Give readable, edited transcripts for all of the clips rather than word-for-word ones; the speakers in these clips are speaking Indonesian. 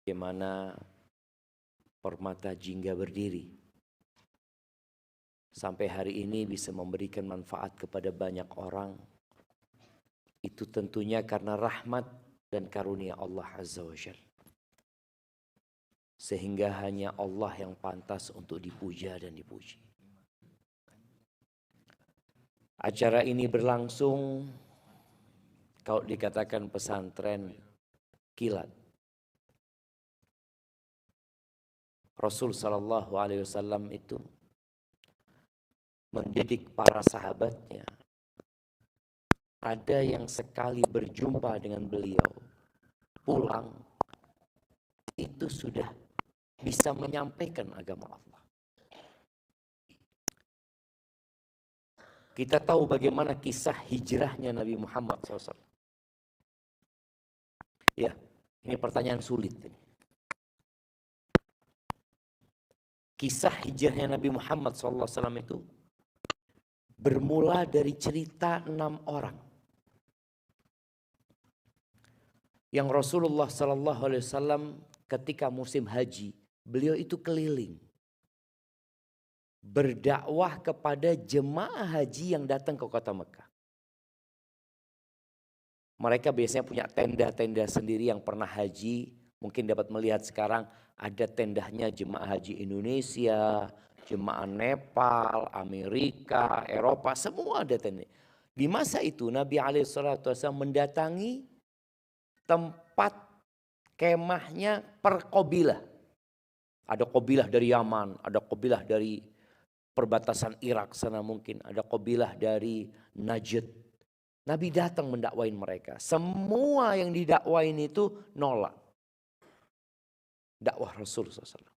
bagaimana permata jingga berdiri sampai hari ini bisa memberikan manfaat kepada banyak orang. Itu tentunya karena rahmat dan karunia Allah Azza wa Jalla. Sehingga hanya Allah yang pantas untuk dipuja dan dipuji. Acara ini berlangsung, kalau dikatakan pesantren kilat. Rasul sallallahu alaihi wasallam itu mendidik para sahabatnya. Ada yang sekali berjumpa dengan beliau, pulang, itu sudah bisa menyampaikan agama Allah. Kita tahu bagaimana kisah hijrahnya Nabi Muhammad SAW. Ya, ini pertanyaan sulit. Kisah hijrahnya Nabi Muhammad SAW itu bermula dari cerita 6 orang. Yang Rasulullah SAW ketika musim haji, beliau itu keliling. Berdakwah kepada jemaah haji yang datang ke kota Mekah. Mereka biasanya punya tenda-tenda sendiri yang pernah haji. Mungkin dapat melihat sekarang ada tendanya jemaah haji Indonesia, jemaah Nepal, Amerika, Eropa, semua ada tenda. Di masa itu Nabi SAW mendatangi tempat kemahnya per qabilah. Ada qabilah dari Yaman, ada qabilah dari perbatasan Irak sana mungkin, ada qabilah dari Najd. Nabi datang mendakwain mereka. Semua yang didakwain itu nolak dakwah Rasul SAW.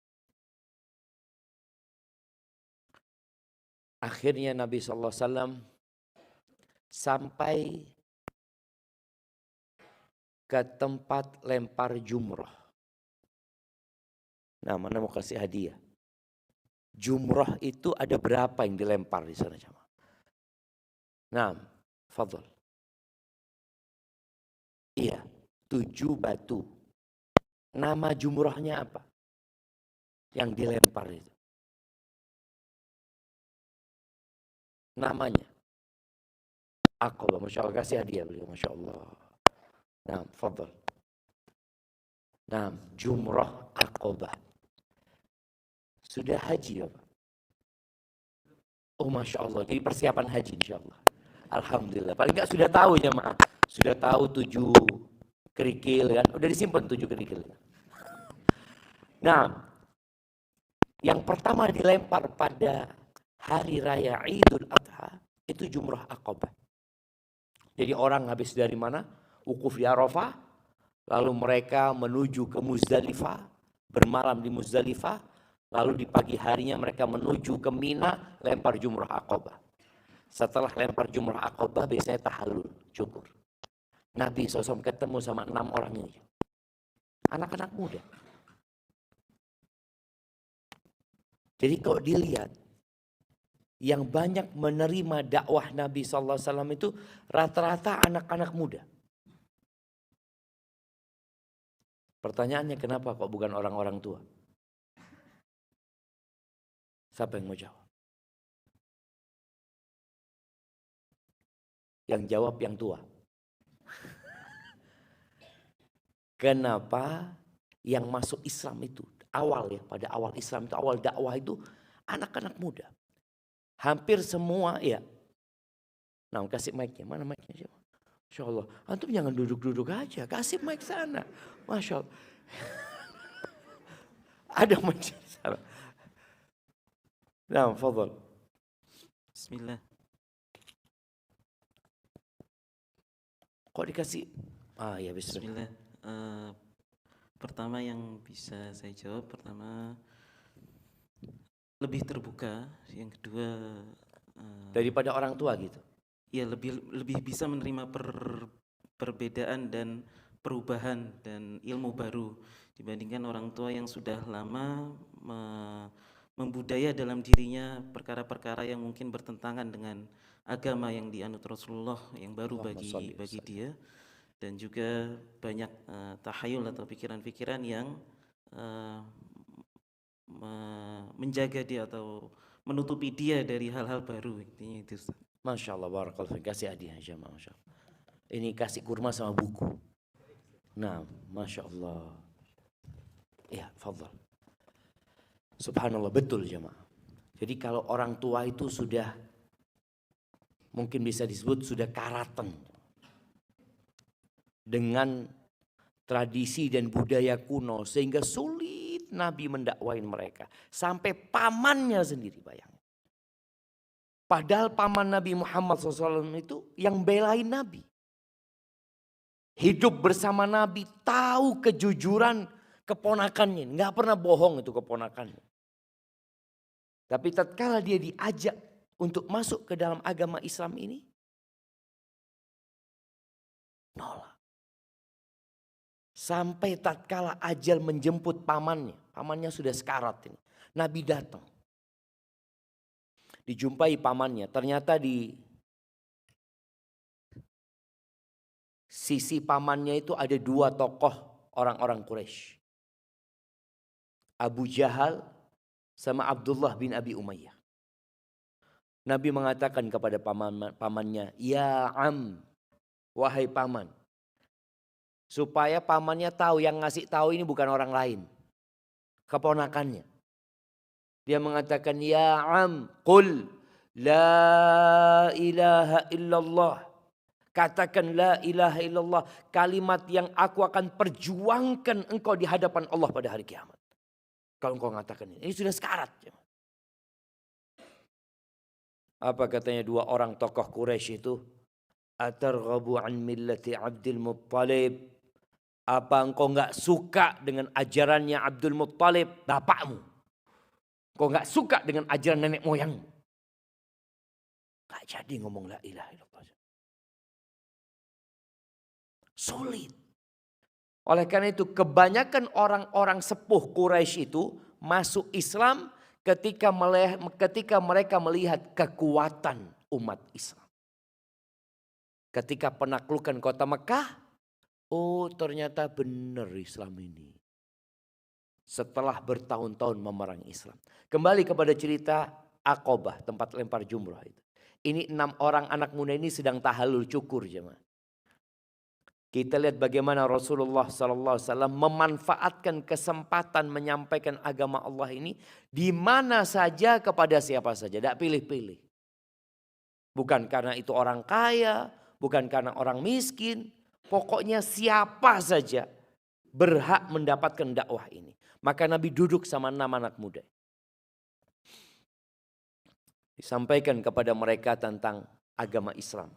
Akhirnya Nabi SAW sampai ke tempat lempar jumrah. Nah, mana mau kasih hadiah? Jumrah itu ada berapa yang dilempar di sana, jemaah? Nah, fadhal. Iya, 7 batu. Nama jumrahnya apa? Yang dilempar itu. Namanya. Aqabah, Masya Allah, kasih hadiah beliau, Masya Allah. Nah, fadhal. Nah, jumrah Aqabah. Sudah haji ya Pak? Oh Masya Allah, jadi persiapan haji insya Allah. Alhamdulillah, paling enggak sudah tahu ya maaf. Sudah tahu 7 kerikil kan, udah disimpan 7 kerikil. Nah, yang pertama dilempar pada hari raya Idul Adha itu jumrah Aqabah. Jadi orang habis dari mana? Wukuf di Arafah, lalu mereka menuju ke Muzdalifah, bermalam di Muzdalifah, lalu di pagi harinya mereka menuju ke Mina, lempar jumrah Aqabah. Setelah lempar jumrah Aqabah biasanya tahallul, syukur. Nabi SAW ketemu sama 6 orang ini. Anak-anak muda. Jadi kalau dilihat, yang banyak menerima dakwah Nabi SAW itu rata-rata anak-anak muda. Pertanyaannya kenapa kok bukan orang-orang tua? Siapa yang mau jawab? Yang jawab yang tua. Kenapa yang masuk Islam itu awal ya, pada awal Islam itu, awal dakwah itu anak-anak muda. Hampir semua ya. Nah, kasih mic-nya. Mana mic-nya? Masya Allah. Antum jangan duduk-duduk aja. Kasih mic sana. Masya Allah. Ada mic sana. Nah, fadhal. Bismillah. Kok dikasih? Ah ya, bismillah. Pertama yang bisa saya jawab, pertama lebih terbuka, yang kedua daripada orang tua gitu. Ya lebih bisa menerima perbedaan dan perubahan dan ilmu baru dibandingkan orang tua yang sudah lama membudaya dalam dirinya perkara-perkara yang mungkin bertentangan dengan agama yang dianut Rasulullah yang baru bagi dia, dan juga banyak tahayul atau pikiran-pikiran yang eh, menjaga dia atau menutupi dia dari hal-hal baru, intinya itu Ustaz. Masya Allah, barakallahu fiik. Kasih hadiah jamaah, Masya Allah. Ini kasih kurma sama buku. Nah, Masya Allah. Ya, fadhal. Subhanallah, betul jamaah. Jadi kalau orang tua itu sudah, mungkin bisa disebut sudah karatan dengan tradisi dan budaya kuno, sehingga sulit Nabi mendakwain mereka. Sampai pamannya sendiri, bayangin. Padahal paman Nabi Muhammad SAW itu yang belain Nabi. Hidup bersama Nabi, tahu kejujuran keponakannya. Nggak pernah bohong itu keponakannya. Tapi tatkala dia diajak untuk masuk ke dalam agama Islam ini, nolak. Sampai tatkala ajal menjemput pamannya. Pamannya sudah sekarat ini. Nabi datang. Dijumpai pamannya. Ternyata di sisi pamannya itu ada dua tokoh orang-orang Quraisy. Abu Jahal sama Abdullah bin Abi Umayyah. Nabi mengatakan kepada pamannya, "Ya am, wahai paman." Supaya pamannya tahu, yang ngasih tahu ini bukan orang lain, keponakannya. Dia mengatakan, "Ya am, qul la ilaha illallah." Katakan la ilaha illallah, kalimat yang aku akan perjuangkan engkau di hadapan Allah pada hari kiamat. Kalau engkau mengatakan ini sudah sekarat. Apa katanya dua orang tokoh Quraisy itu? Atarghabu an millati Abdul Muttalib. Apa engkau enggak suka dengan ajarannya Abdul Muttalib, bapakmu? Engkau enggak suka dengan ajaran nenek moyangmu? Enggak jadi ngomong la ilaha illallah. Sulit. Oleh karena itu kebanyakan orang-orang sepuh Quraisy itu masuk Islam ketika mereka melihat kekuatan umat Islam. Ketika penaklukan kota Mekah, oh ternyata benar Islam ini. Setelah bertahun-tahun memerangi Islam. Kembali kepada cerita Aqabah, tempat lempar jumrah itu. Ini 6 orang anak muda ini sedang tahallul cukur jemaah. Kita lihat bagaimana Rasulullah SAW memanfaatkan kesempatan menyampaikan agama Allah ini di mana saja kepada siapa saja. Tidak pilih-pilih. Bukan karena itu orang kaya, bukan karena orang miskin. Pokoknya siapa saja berhak mendapatkan dakwah ini. Maka Nabi duduk sama 6 anak muda. Disampaikan kepada mereka tentang agama Islam.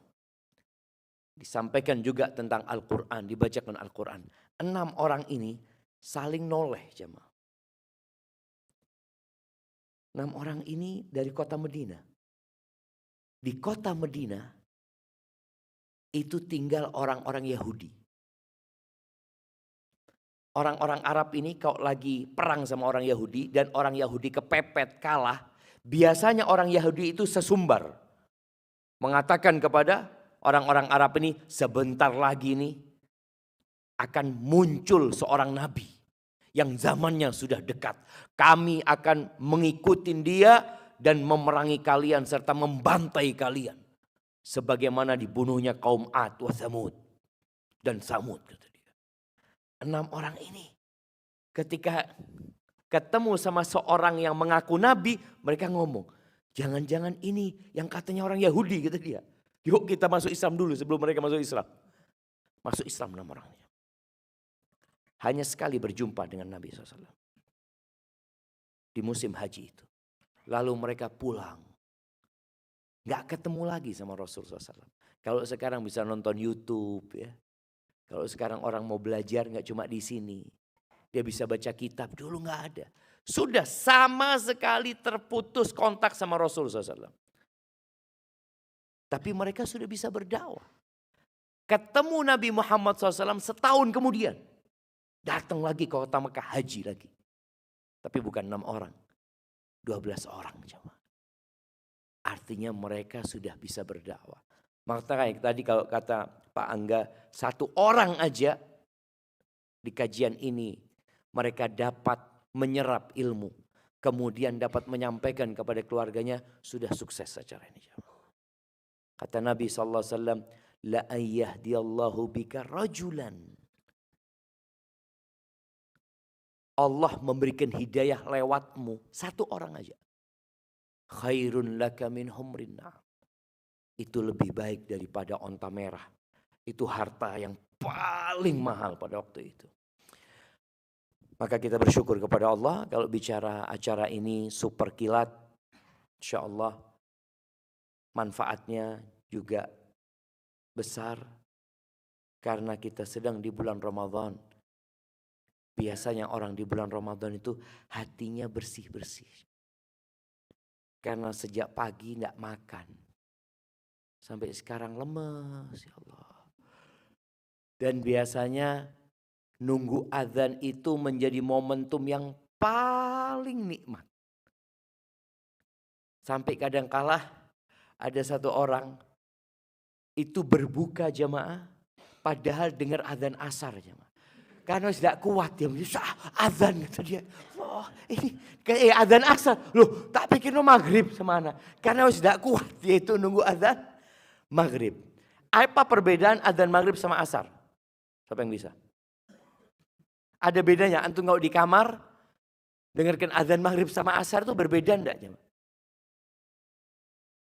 Disampaikan juga tentang Al-Quran, dibacakan Al-Quran. 6 orang ini saling noleh jemaah. 6 orang ini dari kota Medina. Di kota Medina itu tinggal orang-orang Yahudi. Orang-orang Arab ini kalau lagi perang sama orang Yahudi dan orang Yahudi kepepet kalah, biasanya orang Yahudi itu sesumbar. Mengatakan kepada orang-orang Arab ini, sebentar lagi nih akan muncul seorang nabi yang zamannya sudah dekat. Kami akan mengikuti dia dan memerangi kalian serta membantai kalian. Sebagaimana dibunuhnya kaum Ad wa Thamud dan Samud. Kata dia. 6 orang ini ketika ketemu sama seorang yang mengaku nabi, mereka ngomong, jangan-jangan ini yang katanya orang Yahudi, kata dia. Yuk kita masuk Islam dulu sebelum mereka masuk Islam. Masuk Islam 6 orangnya. Hanya sekali berjumpa dengan Nabi SAW. Di musim haji itu. Lalu mereka pulang. Gak ketemu lagi sama Rasulullah SAW. Kalau sekarang bisa nonton YouTube ya. Kalau sekarang orang mau belajar gak cuma di sini. Dia bisa baca kitab. Dulu gak ada. Sudah sama sekali terputus kontak sama Rasulullah SAW. Tapi mereka sudah bisa berdakwah. Ketemu Nabi Muhammad SAW setahun kemudian. Datang lagi ke kota Mekah, haji lagi. Tapi bukan 6 orang. 12 orang. Artinya mereka sudah bisa berdakwah. Makanya tadi kalau kata Pak Angga, 1 orang aja di kajian ini mereka dapat menyerap ilmu, kemudian dapat menyampaikan kepada keluarganya, sudah sukses acara ini. Kata Nabi SAW, la ayyahdiyallahu bika rajulan. Allah memberikan hidayah lewatmu, satu orang aja. Khairun laka min humrin na'am. Itu lebih baik daripada onta merah. Itu harta yang paling mahal pada waktu itu. Maka kita bersyukur kepada Allah kalau bicara acara ini super kilat. Insya Allah manfaatnya juga besar. Karena kita sedang di bulan Ramadan. Biasanya orang di bulan Ramadan itu hatinya bersih-bersih. Karena sejak pagi tidak makan. Sampai sekarang lemes, ya Allah. Dan biasanya nunggu azan itu menjadi momentum yang paling nikmat. Sampai kadang kala ada satu orang itu berbuka jamaah padahal dengar azan asar jamaah. Karena tidak kuat dia, azan kata dia. Oh, ini kayak azan asar. Loh, tak pikir maghrib semana. Karena tidak kuat dia itu nunggu azan maghrib. Apa perbedaan azan maghrib sama asar? Siapa yang bisa? Ada bedanya. Antum kalau di kamar dengarkan azan maghrib sama asar itu berbeda enggak jemaah?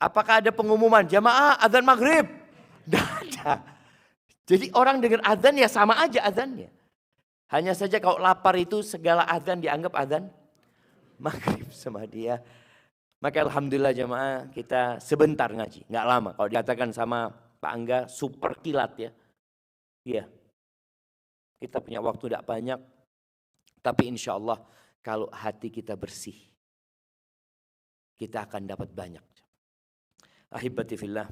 Apakah ada pengumuman jamaah azan maghrib? Tidak ada. Jadi orang dengar azan ya sama aja azannya. Hanya saja kalau lapar itu segala azan dianggap azan maghrib sama dia. Maka alhamdulillah jemaah kita sebentar ngaji. Nggak lama. Kalau dikatakan sama Pak Angga super kilat ya. Iya. Kita punya waktu tidak banyak. Tapi insya Allah kalau hati kita bersih. Kita akan dapat banyak. Ahibati fillah.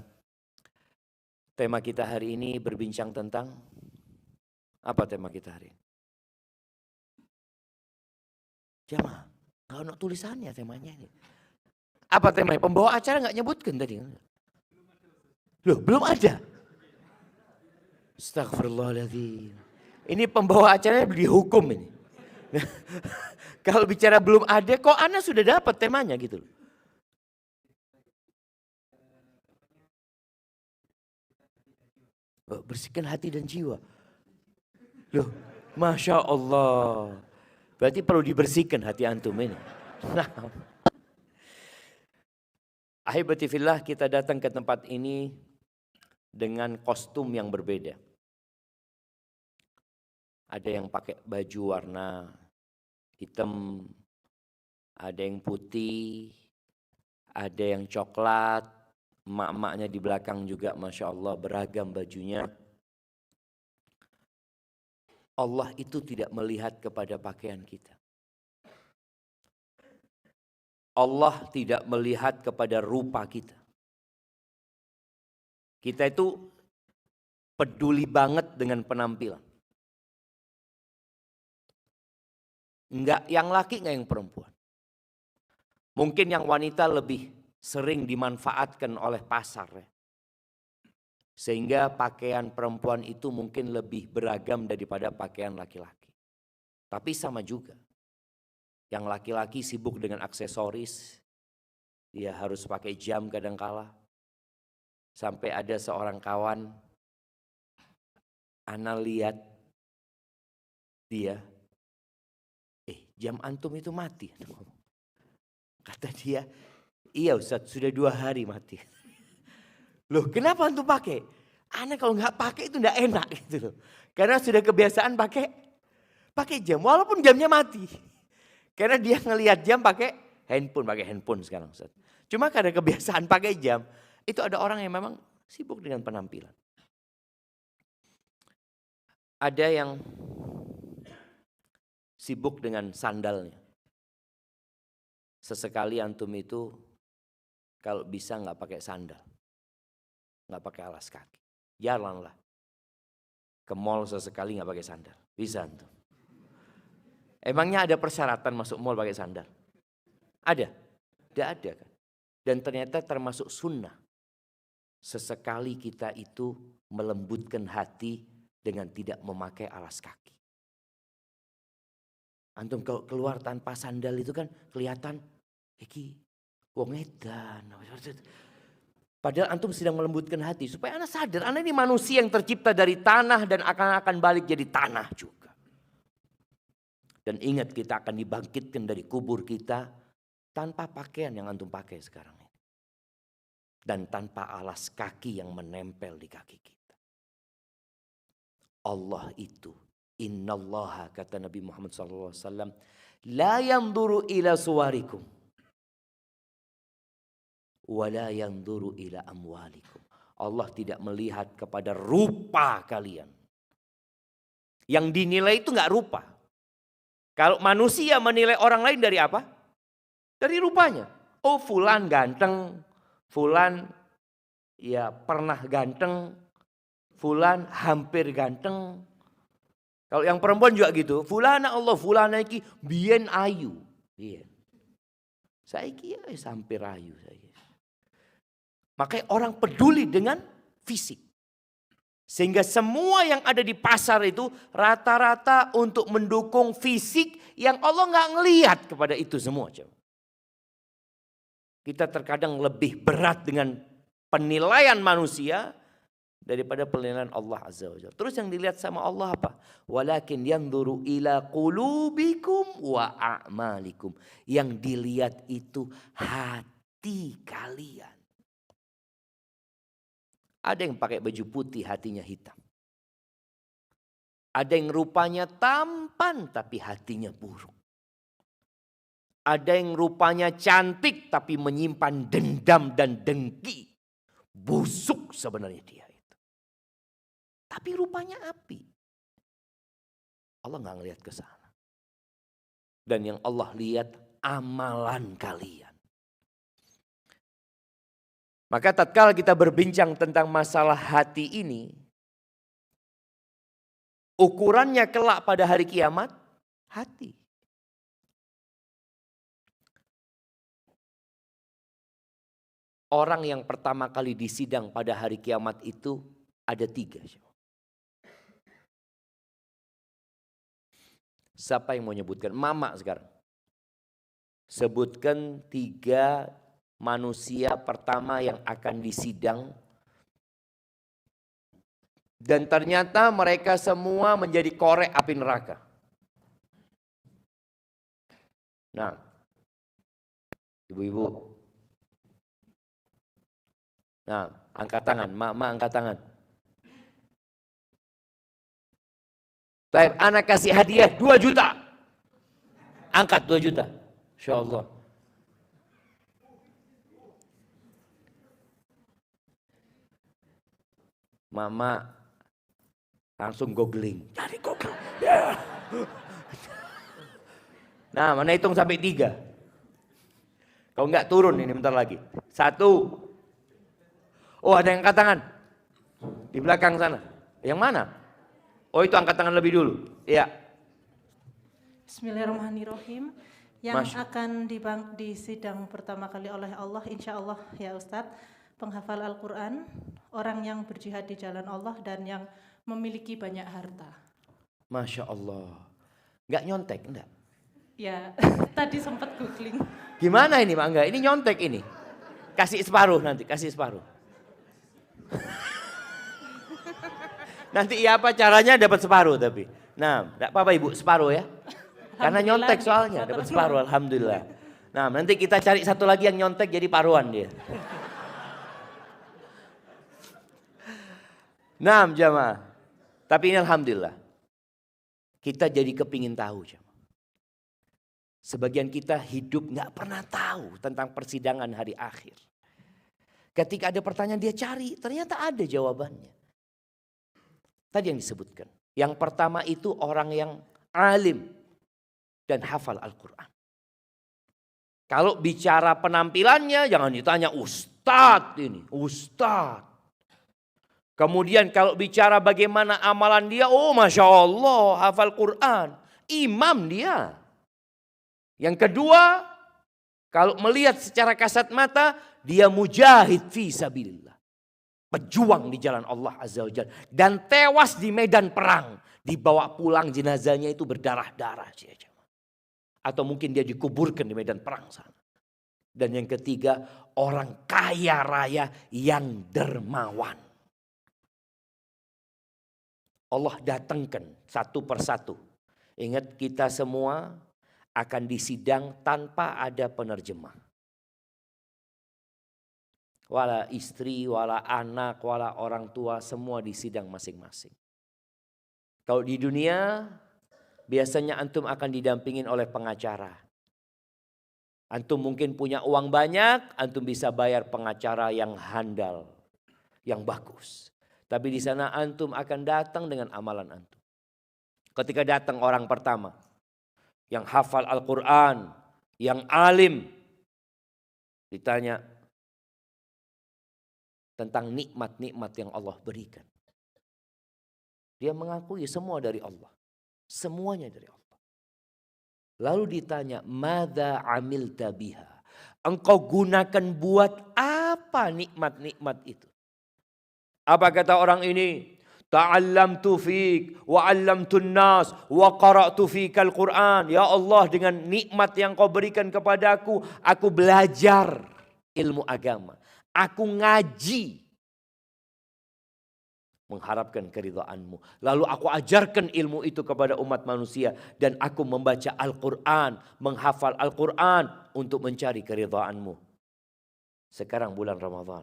Tema kita hari ini berbincang tentang. Apa tema kita hari ini? Jamaah, gak ada tulisannya temanya ini. Apa temanya? Pembawa acara gak nyebutkan tadi. Loh, belum ada. Astagfirullahaladzim. Ini pembawa acaranya dihukum ini. Kalau bicara belum ada, kok Anda sudah dapat temanya gitu loh. Bersihkan hati dan jiwa. Loh, Masya Allah. Berarti perlu dibersihkan hati antum ini. Nah. Ahibati fillah, kita datang ke tempat ini dengan kostum yang berbeda. Ada yang pakai baju warna hitam, ada yang putih, ada yang coklat, emak-emaknya di belakang juga Masya Allah beragam bajunya. Allah itu tidak melihat kepada pakaian kita. Allah tidak melihat kepada rupa kita. Kita itu peduli banget dengan penampilan. Enggak yang laki, enggak yang perempuan. Mungkin yang wanita lebih sering dimanfaatkan oleh pasar ya. Sehingga pakaian perempuan itu mungkin lebih beragam daripada pakaian laki-laki. Tapi sama juga. Yang laki-laki sibuk dengan aksesoris. Dia harus pakai jam kadangkala. Sampai ada seorang kawan. Ana lihat dia. Jam antum itu mati. Kata dia, iya Ustaz sudah 2 hari mati. Loh kenapa antum pakai? Ana kalau nggak pakai itu nggak enak gitu loh. Karena sudah kebiasaan pakai jam walaupun jamnya mati. Karena dia ngelihat jam pakai handphone sekarang Ustaz. Cuma karena kebiasaan pakai jam, itu ada orang yang memang sibuk dengan penampilan. Ada yang sibuk dengan sandalnya. Sesekali antum itu kalau bisa nggak pakai sandal. Nggak pakai alas kaki. Jalanlah. Ke mall sesekali nggak pakai sandal. Bisa antum. Emangnya ada persyaratan masuk mall pakai sandal? Ada? Tidak ada kan? Dan ternyata termasuk sunnah. Sesekali kita itu melembutkan hati dengan tidak memakai alas kaki. Antum kalau keluar tanpa sandal itu kan kelihatan iki wong edan. Padahal antum sedang melembutkan hati supaya anak sadar, anak ini manusia yang tercipta dari tanah dan akan balik jadi tanah juga. Dan ingat kita akan dibangkitkan dari kubur kita tanpa pakaian yang antum pakai sekarang ini. Dan tanpa alas kaki yang menempel di kaki kita. Allah itu, innallaha kata Nabi Muhammad SAW, la yanzuru ila suwarikum. Wala yanzuru ila amwalikum. Allah tidak melihat kepada rupa kalian. Yang dinilai itu enggak rupa. Kalau manusia menilai orang lain dari apa? Dari rupanya. Oh, fulan ganteng, fulan ya pernah ganteng, fulan hampir ganteng. Kalau yang perempuan juga gitu, fulana Allah, fulana iki biyen ayu. Biyen. Saiki ya hampir ayu saiki. Makanya orang peduli dengan fisik. Sehingga semua yang ada di pasar itu rata-rata untuk mendukung fisik yang Allah nggak ngelihat kepada itu semua. Kita terkadang lebih berat dengan penilaian manusia daripada penilaian Allah Azza wa Jalla. Terus yang dilihat sama Allah apa? Walakin yanzuru ila qulubikum wa a'malikum. Yang dilihat itu hati kalian. Ada yang pakai baju putih hatinya hitam. Ada yang rupanya tampan tapi hatinya buruk. Ada yang rupanya cantik tapi menyimpan dendam dan dengki. Busuk sebenarnya dia itu. Tapi rupanya api. Allah nggak ngelihat ke sana. Dan yang Allah lihat amalan kalian. Maka tatkala kita berbincang tentang masalah hati ini, ukurannya kelak pada hari kiamat, hati. Orang yang pertama kali disidang pada hari kiamat itu ada 3. Siapa yang mau nyebutkan? Mama sekarang. Sebutkan 3 manusia pertama yang akan disidang. Dan ternyata mereka semua menjadi korek api neraka. Nah, ibu-ibu. Nah, angkat tangan. Mama angkat tangan. Baik, anak kasih hadiah 2 juta. Angkat 2 juta. Insya Allah. Mama langsung googling. Cari Google. Yeah. Nah, mana hitung sampai 3. Kalau enggak turun ini bentar lagi. 1. Oh, ada yang angkat tangan. Di belakang sana. Yang mana? Oh, itu angkat tangan lebih dulu. Iya. Bismillahirrahmanirrahim. Yang akan disidang pertama kali oleh Allah, insya Allah ya Ustadz, penghafal Al-Quran, orang yang berjihad di jalan Allah dan yang memiliki banyak harta. Masya Allah. Nggak nyontek, enggak? Ya, tadi sempat googling. Gimana ini Pak? Enggak, ini nyontek ini. Kasih separuh nanti, kasih separuh. Nanti ya apa caranya dapat separuh tapi. Nah, enggak apa-apa Ibu, separuh ya. Karena nyontek soalnya, dapat separuh alhamdulillah. Nah, nanti kita cari satu lagi yang nyontek jadi paruan dia. Nah, jamaah. Tapi ini alhamdulillah. Kita jadi kepingin tahu, jamaah. Sebagian kita hidup nggak pernah tahu tentang persidangan hari akhir. Ketika ada pertanyaan dia cari, ternyata ada jawabannya. Tadi yang disebutkan. Yang pertama itu orang yang alim dan hafal Al-Quran. Kalau bicara penampilannya jangan ditanya ustadz ini, ustadz. Kemudian kalau bicara bagaimana amalan dia, oh Masya Allah hafal Quran. Imam dia. Yang kedua, kalau melihat secara kasat mata, dia mujahid fi sabilillah. Pejuang di jalan Allah Azza wa Jalla. Dan tewas di medan perang. Dibawa pulang jenazahnya itu berdarah-darah. Atau mungkin dia dikuburkan di medan perang sana. Dan yang ketiga, orang kaya raya yang dermawan. Allah datangkan satu persatu. Ingat, kita semua akan disidang tanpa ada penerjemah. Wala istri, wala anak, wala orang tua, semua disidang masing-masing. Kalau di dunia, biasanya antum akan didampingin oleh pengacara. Antum mungkin punya uang banyak, antum bisa bayar pengacara yang handal, yang bagus. Tapi di sana antum akan datang dengan amalan antum. Ketika datang orang pertama, yang hafal Al-Quran, yang alim, ditanya tentang nikmat-nikmat yang Allah berikan. Dia mengakui semua dari Allah. Semuanya dari Allah. Lalu ditanya, "Madza amilta biha?" Engkau gunakan buat apa nikmat-nikmat itu? Apa kata orang ini? "Ta'allamtu fik wa 'allamtun nas wa qara'tu fikal Qur'an." Ya Allah, dengan nikmat yang kau berikan kepadaku, aku belajar ilmu agama. Aku ngaji mengharapkan keridhaanmu. Lalu aku ajarkan ilmu itu kepada umat manusia. Dan aku membaca Al-Quran, menghafal Al-Quran untuk mencari keridhaanmu. Sekarang bulan Ramadan.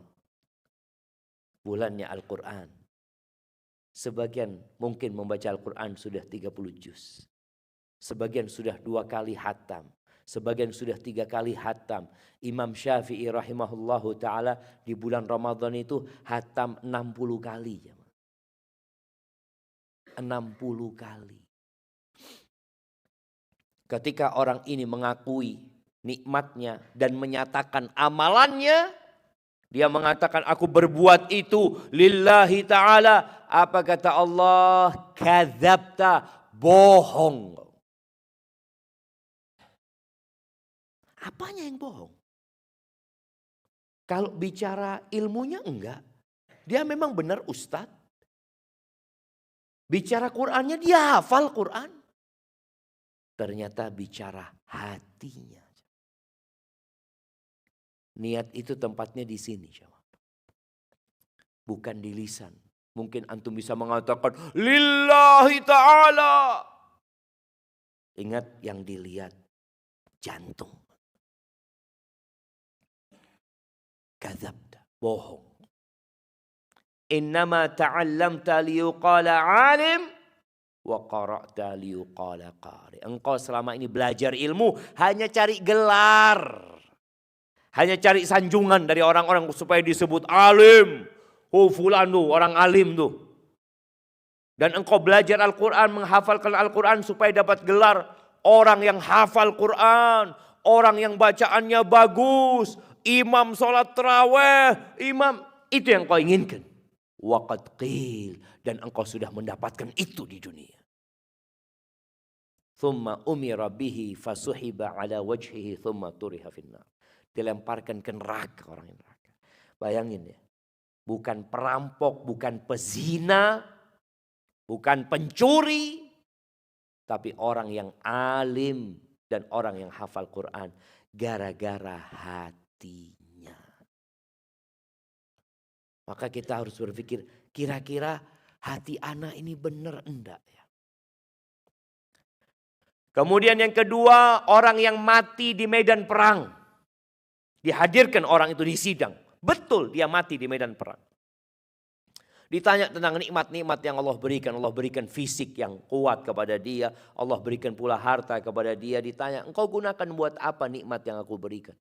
Bulannya Al-Quran. Sebagian mungkin membaca Al-Quran sudah 30 juz. Sebagian sudah 2 kali hatam. Sebagian sudah 3 kali hatam. Imam Syafi'i rahimahullahu ta'ala di bulan Ramadan itu hatam 60 kali. 60 kali. Ketika orang ini mengakui nikmatnya dan menyatakan amalannya, dia mengatakan aku berbuat itu lillahi ta'ala. Apa kata Allah? Kadzabta, bohong. Apanya yang bohong? Kalau bicara ilmunya enggak. Dia memang benar ustadz. Bicara Qur'annya dia hafal Qur'an. Ternyata bicara hatinya. Niat itu tempatnya di sini. Bukan di lisan. Mungkin antum bisa mengatakan lillahi ta'ala. Ingat, yang dilihat jantung. Kadzabta, bohong. Innama ta'allamta liyuqala alim wa qara'ta liyuqala qari. Engkau selama ini belajar ilmu hanya cari gelar. Hanya cari sanjungan dari orang-orang supaya disebut alim. Oh fulan tuh orang alim tuh. Dan engkau belajar Al-Quran, menghafalkan Al-Quran supaya dapat gelar orang yang hafal Quran. Orang yang bacaannya bagus. Imam sholat tarawih. Imam, itu yang kau inginkan. Waqad qil, dan engkau sudah mendapatkan itu di dunia. Thumma umira bihi fasuhiba ala wajhihi thumma turiha finnar. Dilemparkan ke neraka orang yang neraka. Bayangin ya. Bukan perampok, bukan pezina, bukan pencuri, tapi orang yang alim dan orang yang hafal Quran gara-gara hatinya. Maka kita harus berpikir, kira-kira hati anak ini benar enggak ya? Kemudian yang kedua, orang yang mati di medan perang. Dihadirkan orang itu di sidang. Betul dia mati di medan perang. Ditanya tentang nikmat-nikmat yang Allah berikan. Allah berikan fisik yang kuat kepada dia. Allah berikan pula harta kepada dia. Ditanya, engkau gunakan buat apa nikmat yang aku berikan?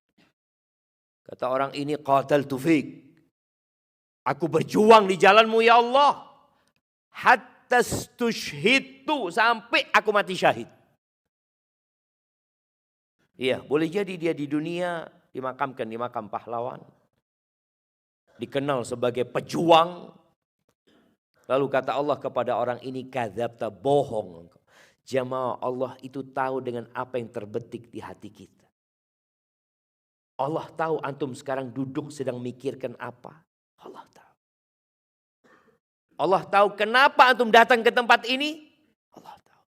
Kata orang ini, qataltu fik. Aku berjuang di jalanmu ya Allah. Hatta stushhidtu, sampai aku mati syahid. Iya, boleh jadi dia di dunia dimakamkan di makam pahlawan. Dikenal sebagai pejuang. Lalu kata Allah kepada orang ini, kadzabta, bohong. Jamaah, Allah itu tahu dengan apa yang terbetik di hati kita. Allah tahu antum sekarang duduk sedang mikirkan apa. Allah tahu. Allah tahu kenapa antum datang ke tempat ini. Allah tahu.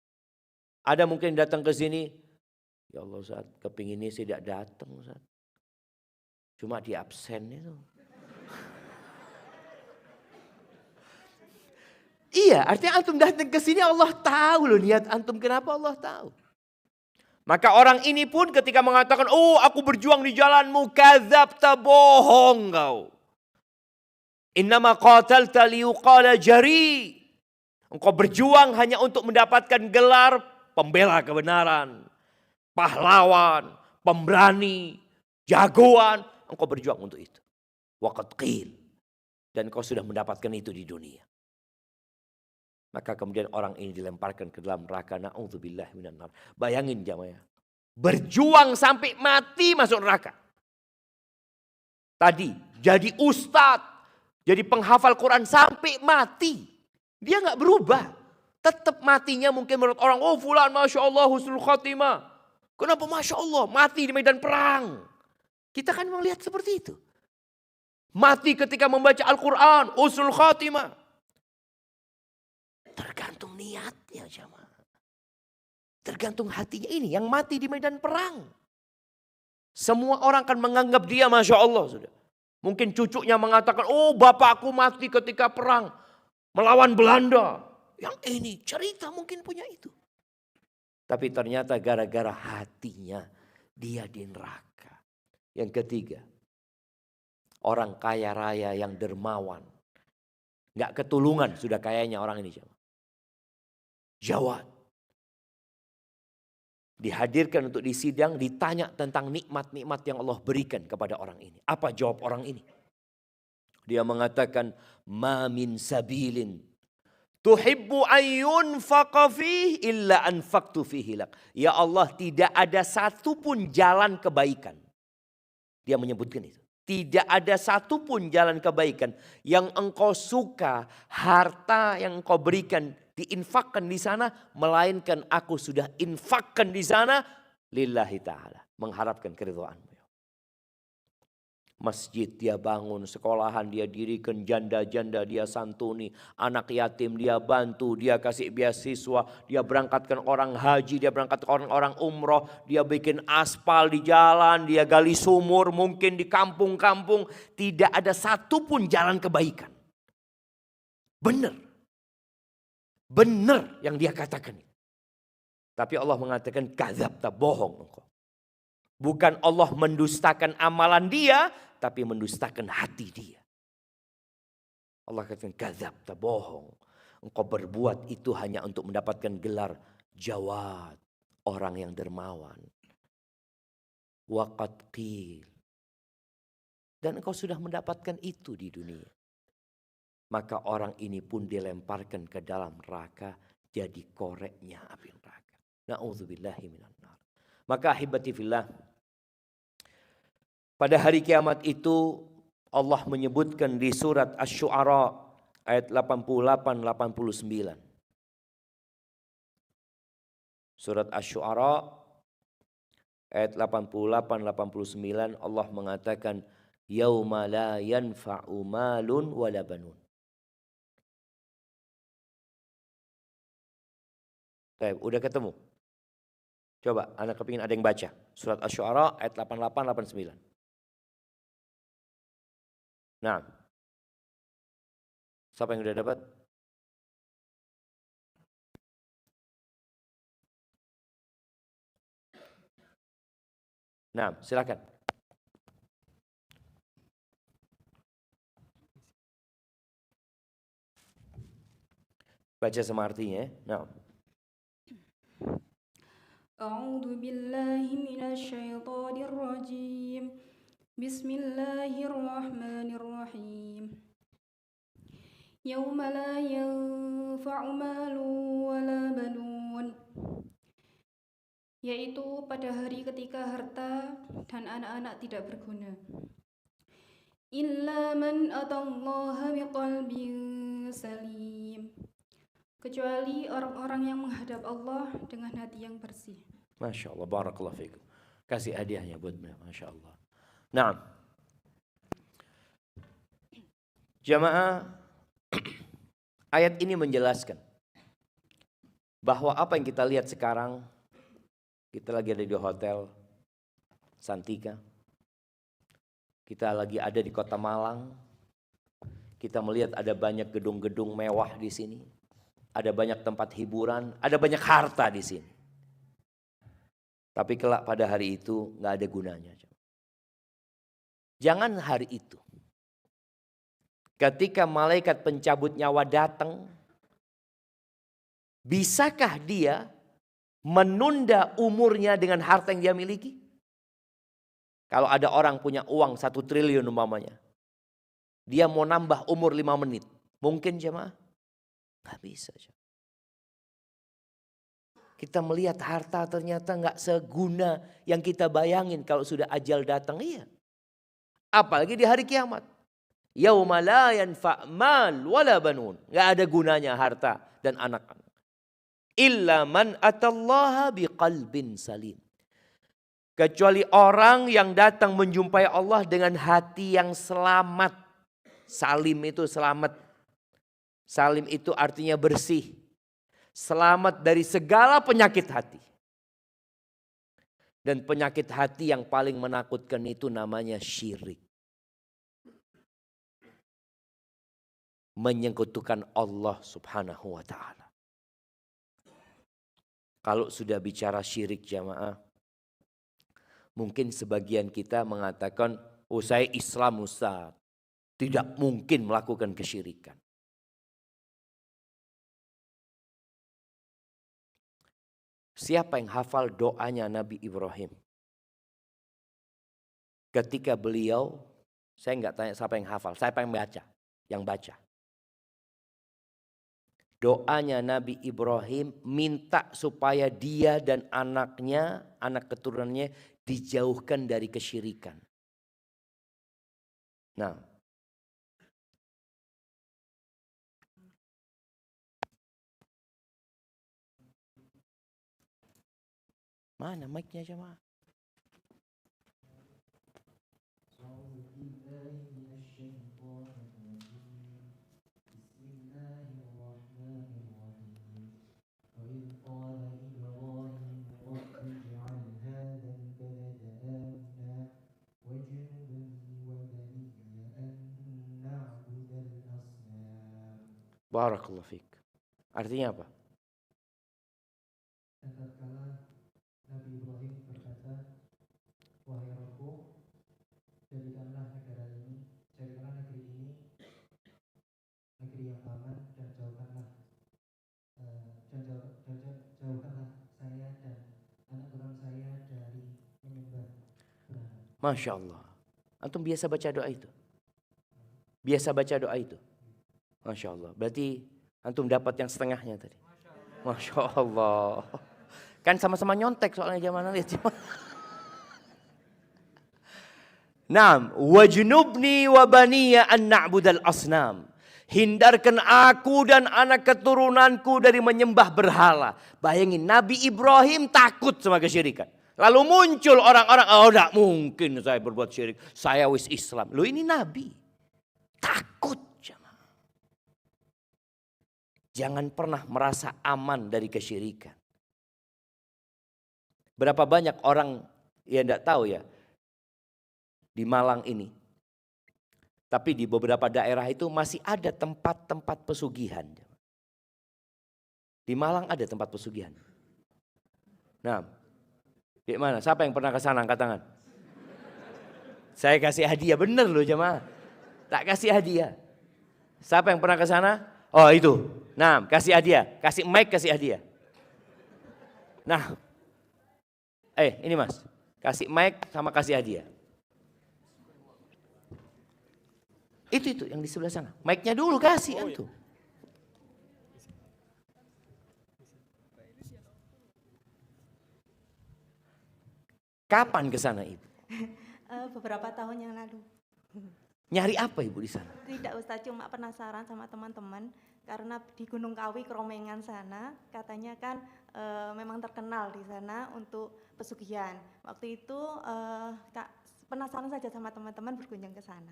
Ada mungkin datang ke sini, Ya Allah Ustaz, kepinginnya sih tidak datang Ustaz. Cuma di absen itu. Iya, artinya antum datang ke sini Allah tahu loh niat antum, kenapa Allah tahu. Maka orang ini pun ketika mengatakan, oh aku berjuang di jalanmu, kadzabta, bohong kau. Innama qatalta liyuqala jari. Engkau berjuang hanya untuk mendapatkan gelar pembela kebenaran, pahlawan, pemberani, jagoan. Engkau berjuang untuk itu. Waqad qil. Dan kau sudah mendapatkan itu di dunia. Maka kemudian orang ini dilemparkan ke dalam neraka. Na'udzubillah minan nar. Bayangin jamaah. Berjuang sampai mati masuk neraka. Tadi jadi ustadz, jadi penghafal Quran sampai mati. Dia nggak berubah. Tetap matinya mungkin menurut orang, oh fulan Masya Allah husnul khatimah. Kenapa Masya Allah mati di medan perang? Kita kan melihat seperti itu. Mati ketika membaca Al-Quran, husnul khatimah. Tergantung niatnya jamaah. Tergantung hatinya ini yang mati di medan perang. Semua orang akan menganggap dia Masya Allah. Sudah. Mungkin cucunya mengatakan, oh bapakku mati ketika perang melawan Belanda. Yang ini cerita mungkin punya itu. Tapi ternyata gara-gara hatinya dia di neraka. Yang ketiga, orang kaya raya yang dermawan. Gak ketulungan sudah kayanya orang ini. Jawad. Dihadirkan untuk disidang, ditanya tentang nikmat-nikmat yang Allah berikan kepada orang ini. Apa jawab orang ini? Dia mengatakan, ma min sabilin tuhibbu ayyun faqafih illa anfaqtu fihi lak. Ya Allah, tidak ada satupun jalan kebaikan. Dia menyebutkan itu. Tidak ada satupun jalan kebaikan yang engkau suka, harta yang engkau berikan, diinfakkan di sana, melainkan aku sudah infakkan di sana lillahi ta'ala. Mengharapkan keridhaanmu. Masjid dia bangun, sekolahan dia dirikan, janda-janda dia santuni, anak yatim dia bantu, dia kasih beasiswa, dia berangkatkan orang haji, dia berangkatkan orang-orang umroh, dia bikin aspal di jalan, dia gali sumur mungkin di kampung-kampung. Tidak ada satupun jalan kebaikan. Benar. Benar yang dia katakan. Tapi Allah mengatakan kadzabta, bohong engkau. Bukan Allah mendustakan amalan dia, tapi mendustakan hati dia. Allah katakan kadzabta, bohong. Engkau berbuat itu hanya untuk mendapatkan gelar jawad, orang yang dermawan. Waqad qil. Dan engkau sudah mendapatkan itu di dunia. Maka orang ini pun dilemparkan ke dalam neraka, jadi koreknya api neraka. Na'udzubillahi minan nar. Maka ahibati fillah, pada hari kiamat itu Allah menyebutkan di surat Asy-Syu'ara ayat 88-89. Surat Asy-Syu'ara ayat 88-89 Allah mengatakan yauma la yanfa'u malun wala banun. Udah ketemu? Coba anak kepingin ada yang baca. Surat Asy-Syu'ara ayat 88-89. Nah. Siapa yang udah dapat? Nah, silakan. Baca sama artinya ya. Nah. A'udzu billahi minasy syaithanir rajim. Bismillahirrahmanirrahim. Yauma la yanfa'u malun wala banun. Yaitu pada hari ketika harta dan anak-anak tidak berguna. Illa man atallaha biqalbin salim. Kecuali orang-orang yang menghadap Allah dengan hati yang bersih. Masya Allah, barakallahu fikum. Kasih hadiahnya buat mereka, Masya Allah. Nah, jamaah, ayat ini menjelaskan bahwa apa yang kita lihat sekarang Kita lagi ada di Hotel Santika. Kita lagi ada di Kota Malang. Kita melihat ada banyak gedung-gedung mewah di sini. Ada banyak tempat hiburan, ada banyak harta di sini. Tapi kelak pada hari itu nggak ada gunanya. Jangan hari itu. Ketika malaikat pencabut nyawa datang, bisakah dia menunda umurnya dengan harta yang dia miliki? Kalau ada orang punya uang 1 triliun umpamanya, dia mau nambah umur 5 menit. Mungkin jemaah? Gak bisa. Kita melihat harta ternyata gak seguna yang kita bayangin kalau sudah ajal datang. Iya. Apalagi di hari kiamat. Yauma la yanfa' mal wala banun. Gak ada gunanya harta dan anak-anak. Illa man atallaha biqalbin salim. Kecuali orang yang datang menjumpai Allah dengan hati yang selamat. Salim itu selamat. Salim itu artinya bersih. Selamat dari segala penyakit hati. Dan penyakit hati yang paling menakutkan itu namanya syirik. Menyekutukan Allah subhanahu wa ta'ala. Kalau sudah bicara syirik jamaah, mungkin sebagian kita mengatakan, oh saya Islam Ustaz, tidak mungkin melakukan kesyirikan. Siapa yang hafal doanya Nabi Ibrahim? Ketika beliau, saya enggak tanya siapa yang hafal, siapa yang baca? Yang baca. Doanya Nabi Ibrahim minta supaya dia dan anaknya, anak keturunannya dijauhkan dari kesyirikan. Nah, mana mic-nya jemaah? Barakallahu fiik. Artinya apa? Tatkala Nabi Ibrahim berkata, wahai Rabbku, jadikanlah negeri ini negeri yang aman dan jauhkanlah saya dan anak turun saya dari menyembah berhala. Masya Allah. Antum biasa baca doa itu? Biasa baca doa itu? Masya Allah. Berarti antum dapat yang setengahnya tadi. Masya Allah. Kan sama-sama nyontek soalnya zaman lihat. Naam, wajnubni wa baniya an na'budal asnam. Hindarkan aku dan anak keturunanku dari menyembah berhala. Bayangin Nabi Ibrahim takut sama kesyirikan. Lalu muncul orang-orang, oh tidak mungkin saya berbuat syirik. Saya wis Islam. Loh ini Nabi. Takut. Jangan pernah merasa aman dari kesyirikan. Berapa banyak orang yang tidak tahu ya di Malang ini. Tapi di beberapa daerah itu masih ada tempat-tempat pesugihan. Di Malang ada tempat pesugihan. Nah, di mana? Siapa yang pernah ke sana angkat tangan? Saya kasih hadiah, bener loh jemaah. Tak kasih hadiah. Siapa yang pernah ke sana? Oh itu. Nah, kasih hadiah, kasih mic, kasih hadiah. Nah, ini mas, kasih mic sama kasih hadiah. Itu yang di sebelah sana. Mic-nya dulu kasih antum. Kapan ke sana ibu? Beberapa tahun yang lalu. Nyari apa ibu di sana? Tidak Ustaz, cuma penasaran sama teman-teman karena di Gunung Kawi Kromengan sana katanya kan memang terkenal di sana untuk pesugihan. Waktu itu penasaran saja sama teman-teman berkunjung ke sana.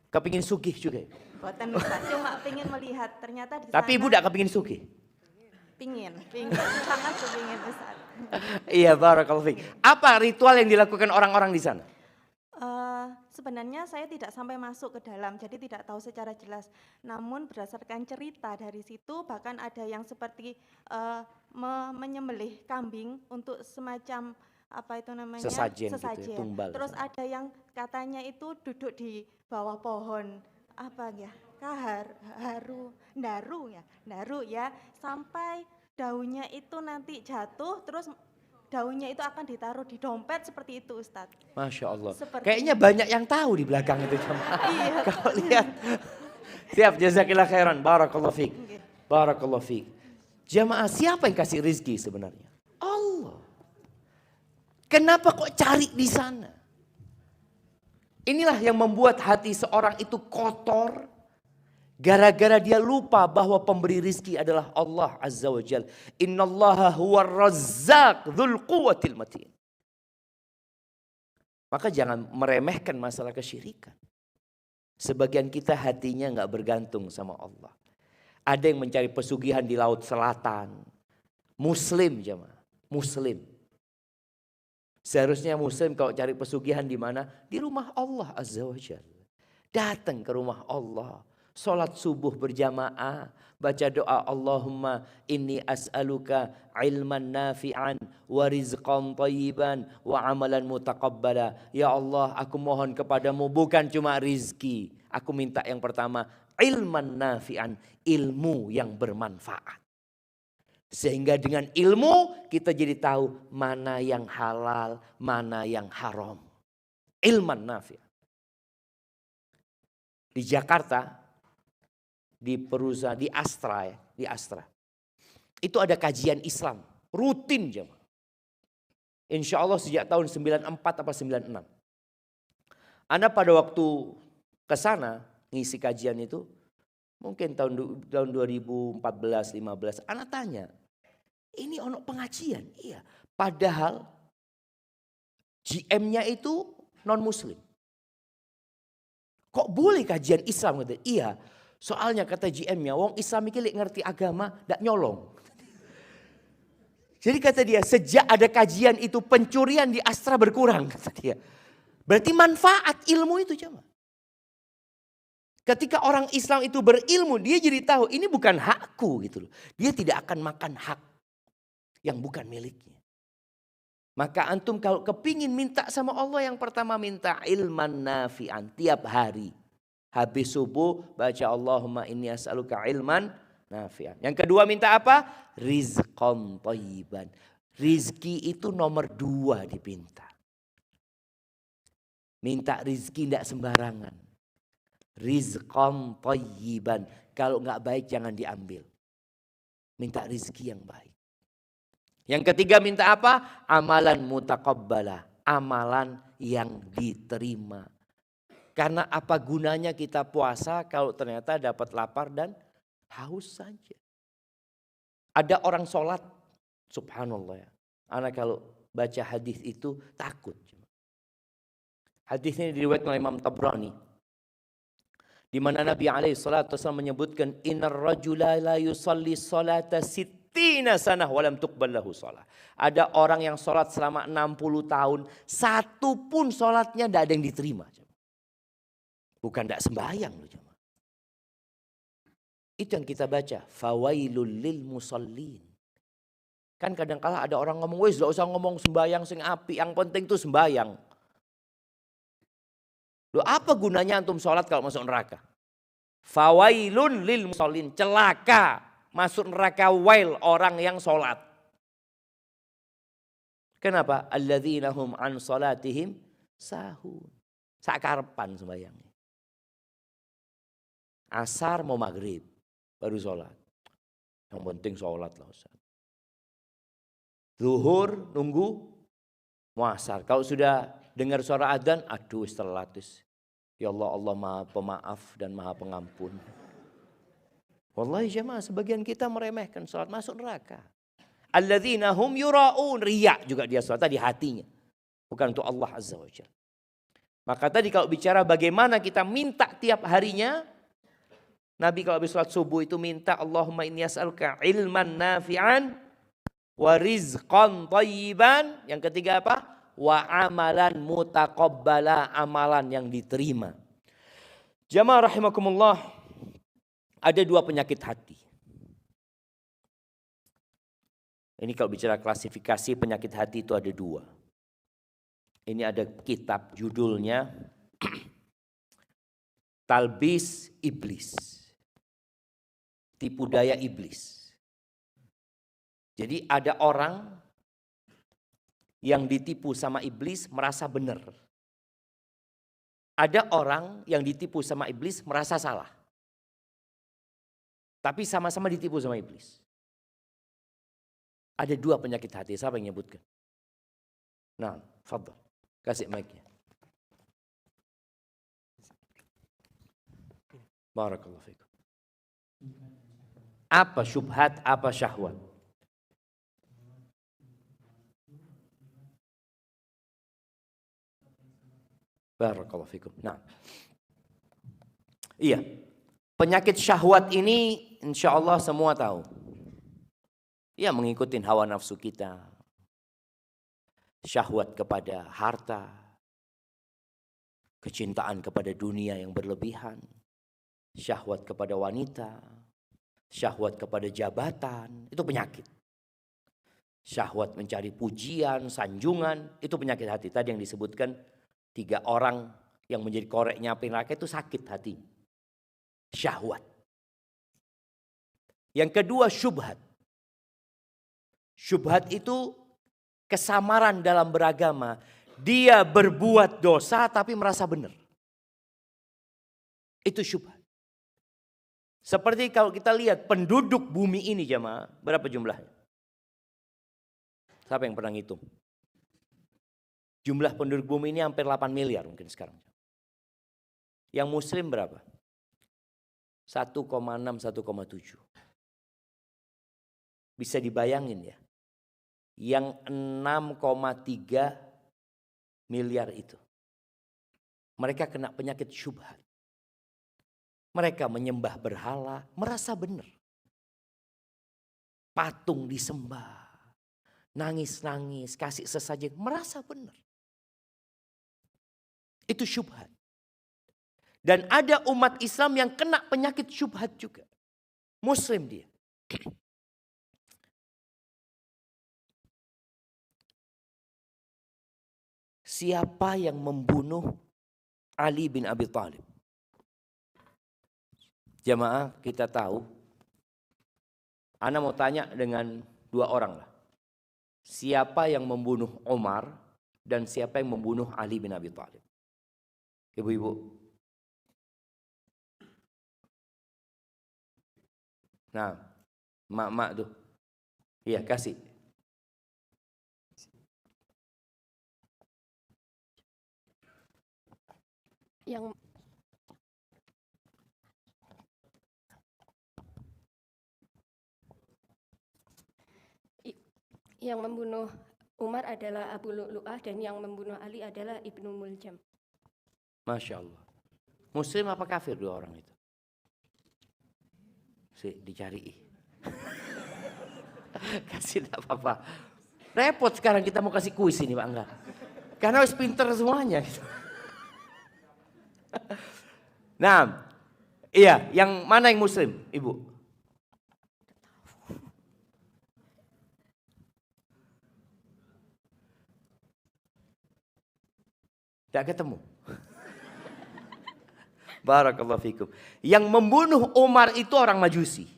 Kepingin sugih juga? Boten Ustaz, cuma pengen melihat ternyata di sana. Tapi ibu tidak kepingin sugih? Pingin, sangat kepingin Ustaz. Iya, barakallahu fiik. Apa ritual yang dilakukan orang-orang di sana? Sebenarnya saya tidak sampai masuk ke dalam, jadi tidak tahu secara jelas. Namun berdasarkan cerita dari situ, bahkan ada yang seperti menyembelih kambing untuk semacam apa itu namanya, Sesajen gitu ya, tumbal. Terus ada yang katanya itu duduk di bawah pohon apa ya, daru ya, sampai daunnya itu nanti jatuh, terus daunnya itu akan ditaruh di dompet seperti itu, Ustadz. Masya Allah. Seperti Kayaknya banyak yang tahu di belakang itu jemaah. Iya. Kalau lihat. Siap, jazakillah khairan. Barakallahu fiik. Oke. Barakallahu fiik. Jemaah, siapa yang kasih rizki sebenarnya? Allah. Kenapa kok cari di sana? Inilah yang membuat hati seorang itu kotor. Gara-gara dia lupa bahwa pemberi rizki adalah Allah Azza wa Jal. Innallaha huwar razzaq dzul quwwatil matin. Maka jangan meremehkan masalah kesyirikan. Sebagian kita hatinya nggak bergantung sama Allah. Ada yang mencari pesugihan di Laut Selatan. Muslim jemaah, Muslim. Seharusnya Muslim kalau cari pesugihan di mana? Di rumah Allah Azza wa Jal. Datang ke rumah Allah. Salat subuh berjamaah, baca doa Allahumma inni as'aluka ilman nafi'an wa rizqan thayyiban wa amalan mutaqabbala. Ya Allah, aku mohon kepadamu bukan cuma rizki. Aku minta yang pertama ilman nafi'an, ilmu yang bermanfaat. Sehingga dengan ilmu kita jadi tahu mana yang halal, mana yang haram. Ilman nafi'an. Di Jakarta, di perusahaan di Astra ya, di Astra. Itu ada kajian Islam rutin jemaah. Insya Allah sejak tahun 94 apa 96. Anda pada waktu ke sana ngisi kajian itu mungkin tahun 2014-15, Anda tanya, ini ono pengajian? Iya. Padahal GM-nya itu non muslim. Kok boleh kajian Islam? Iya. Soalnya kata GM-nya, wong Islam iki ngerti agama, ndak nyolong. Jadi kata dia, sejak ada kajian itu pencurian di Astra berkurang, kata dia. Berarti manfaat ilmu itu coba. Ketika orang Islam itu berilmu, dia jadi tahu ini bukan hakku gitu loh. Dia tidak akan makan hak yang bukan miliknya. Maka antum kalau kepingin minta sama Allah, yang pertama minta ilman nafi'an tiap hari. Habis subuh baca Allahumma inni as'aluka ilman nafi'an. Yang kedua minta apa? Rizqan thayyiban. Rizki itu nomor 2 dipinta. Minta rizki tidak sembarangan. Rizqan thayyiban. Kalau nggak baik jangan diambil. Minta rizki yang baik. Yang ketiga minta apa? Amalan mutaqabbala. Amalan yang diterima. Karena apa gunanya kita puasa kalau ternyata dapat lapar dan haus saja. Ada orang sholat, subhanallah ya. Anak kalau baca hadis itu takut. Hadis ini diriwayatkan oleh Imam Tabrani. Di mana Nabi SAW menyebutkan, Innar rajula la yusalli salata sittina sanah walam tuqbal lahu salah. Ada orang yang sholat selama 60 tahun, satu pun sholatnya tidak ada yang diterima. Bukan tidak sembahyang loh jemaah. Itu yang kita baca. Fawailul lil musallin. Kan kadang-kala ada orang ngomong, wes gak usah ngomong sembahyang sing api, yang penting tuh sembahyang. Loh apa gunanya antum sholat kalau masuk neraka? Fawailun lil musallin. Celaka masuk neraka wail orang yang sholat. Kenapa? Alladzina hum an salatihim sahun. Sakarepan sembahyang. Asar mau maghrib baru sholat. Yang penting sholat lah Ustaz. Zuhur nunggu mau asar. Kalau sudah dengar suara adzan, aduh telat. Ya Allah, Allah maha pemaaf dan maha pengampun. Wallahi jemaah, sebagian kita meremehkan sholat, masuk neraka. Alladzina hum yura'un, riya juga dia sholat di hatinya. Bukan untuk Allah Azza wa Jalla. Maka tadi kalau bicara bagaimana kita minta tiap harinya, Nabi kalau habis sholat subuh itu minta Allahumma inni as'aluka ilman nafi'an wa rizqan thayyiban. Yang ketiga apa? Wa amalan mutaqabbala, amalan yang diterima. Jamaah rahimakumullah, ada 2 penyakit hati. Ini kalau bicara klasifikasi penyakit hati itu ada 2. Ini ada kitab judulnya Talbis Iblis, tipu daya iblis. Jadi ada orang yang ditipu sama iblis merasa benar. Ada orang yang ditipu sama iblis merasa salah. Tapi sama-sama ditipu sama iblis. Ada 2 penyakit hati, siapa yang nyebutkan? Nah, fadhal. Kasih mic-nya. Barakallahu fikum. Apa syubhat, apa syahwat? Barakallahu fikum. Nah. Iya. Penyakit syahwat ini insya Allah semua tahu. Ya, mengikuti hawa nafsu kita. Syahwat kepada harta. Kecintaan kepada dunia yang berlebihan. Syahwat kepada wanita. Syahwat kepada jabatan. Itu penyakit. Syahwat mencari pujian, sanjungan. Itu penyakit hati. Tadi yang disebutkan 3 orang yang menjadi koreknya api neraka itu sakit hati. Syahwat. Yang kedua syubhat. Syubhat itu kesamaran dalam beragama. Dia berbuat dosa tapi merasa benar. Itu syubhat. Seperti kalau kita lihat penduduk bumi ini jemaah, berapa jumlahnya? Siapa yang pernah ngitung? Jumlah penduduk bumi ini hampir 8 miliar mungkin sekarang. Yang muslim berapa? 1,6, 1,7. Bisa dibayangin ya. Yang 6,3 miliar itu. Mereka kena penyakit syubhat. Mereka menyembah berhala, merasa benar. Patung disembah. Nangis-nangis, kasih sesajen, merasa benar. Itu syubhat. Dan ada umat Islam yang kena penyakit syubhat juga. Muslim dia. Siapa yang membunuh Ali bin Abi Thalib? Jamaah kita tahu. Ana mau tanya dengan 2 orang lah. Siapa yang membunuh Umar dan siapa yang membunuh Ali bin Abi Thalib? Ibu-ibu. Nah, mak-mak tuh. Iya, kasih. Yang membunuh Umar adalah Abu Lu'lu'ah dan yang membunuh Ali adalah Ibnu Muljam. Masya Allah. Muslim apa kafir 2 orang itu? Dicari. Kasih tidak apa-apa. Repot sekarang kita mau kasih kuis ini Pak Angga. Karena harus pinter semuanya. Nah, iya, yang mana yang muslim, Ibu? Tidak ketemu. Barakallahu fikum. Yang membunuh Umar itu orang Majusi.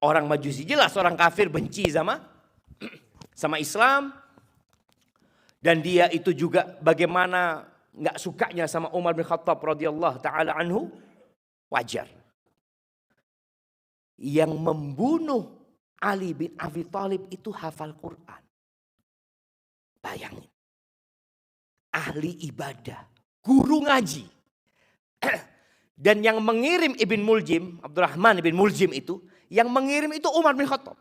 Orang Majusi jelas orang kafir, benci sama Islam. Dan dia itu juga bagaimana nggak sukanya sama Umar bin Khattab radhiyallahu taala anhu, wajar. Yang membunuh Ali bin Abi Thalib itu hafal Quran. Bayangin. Ahli ibadah, guru ngaji. Dan yang mengirim Ibn Muljim, Abdurrahman Ibn Muljim itu, yang mengirim itu Umar bin Khattab.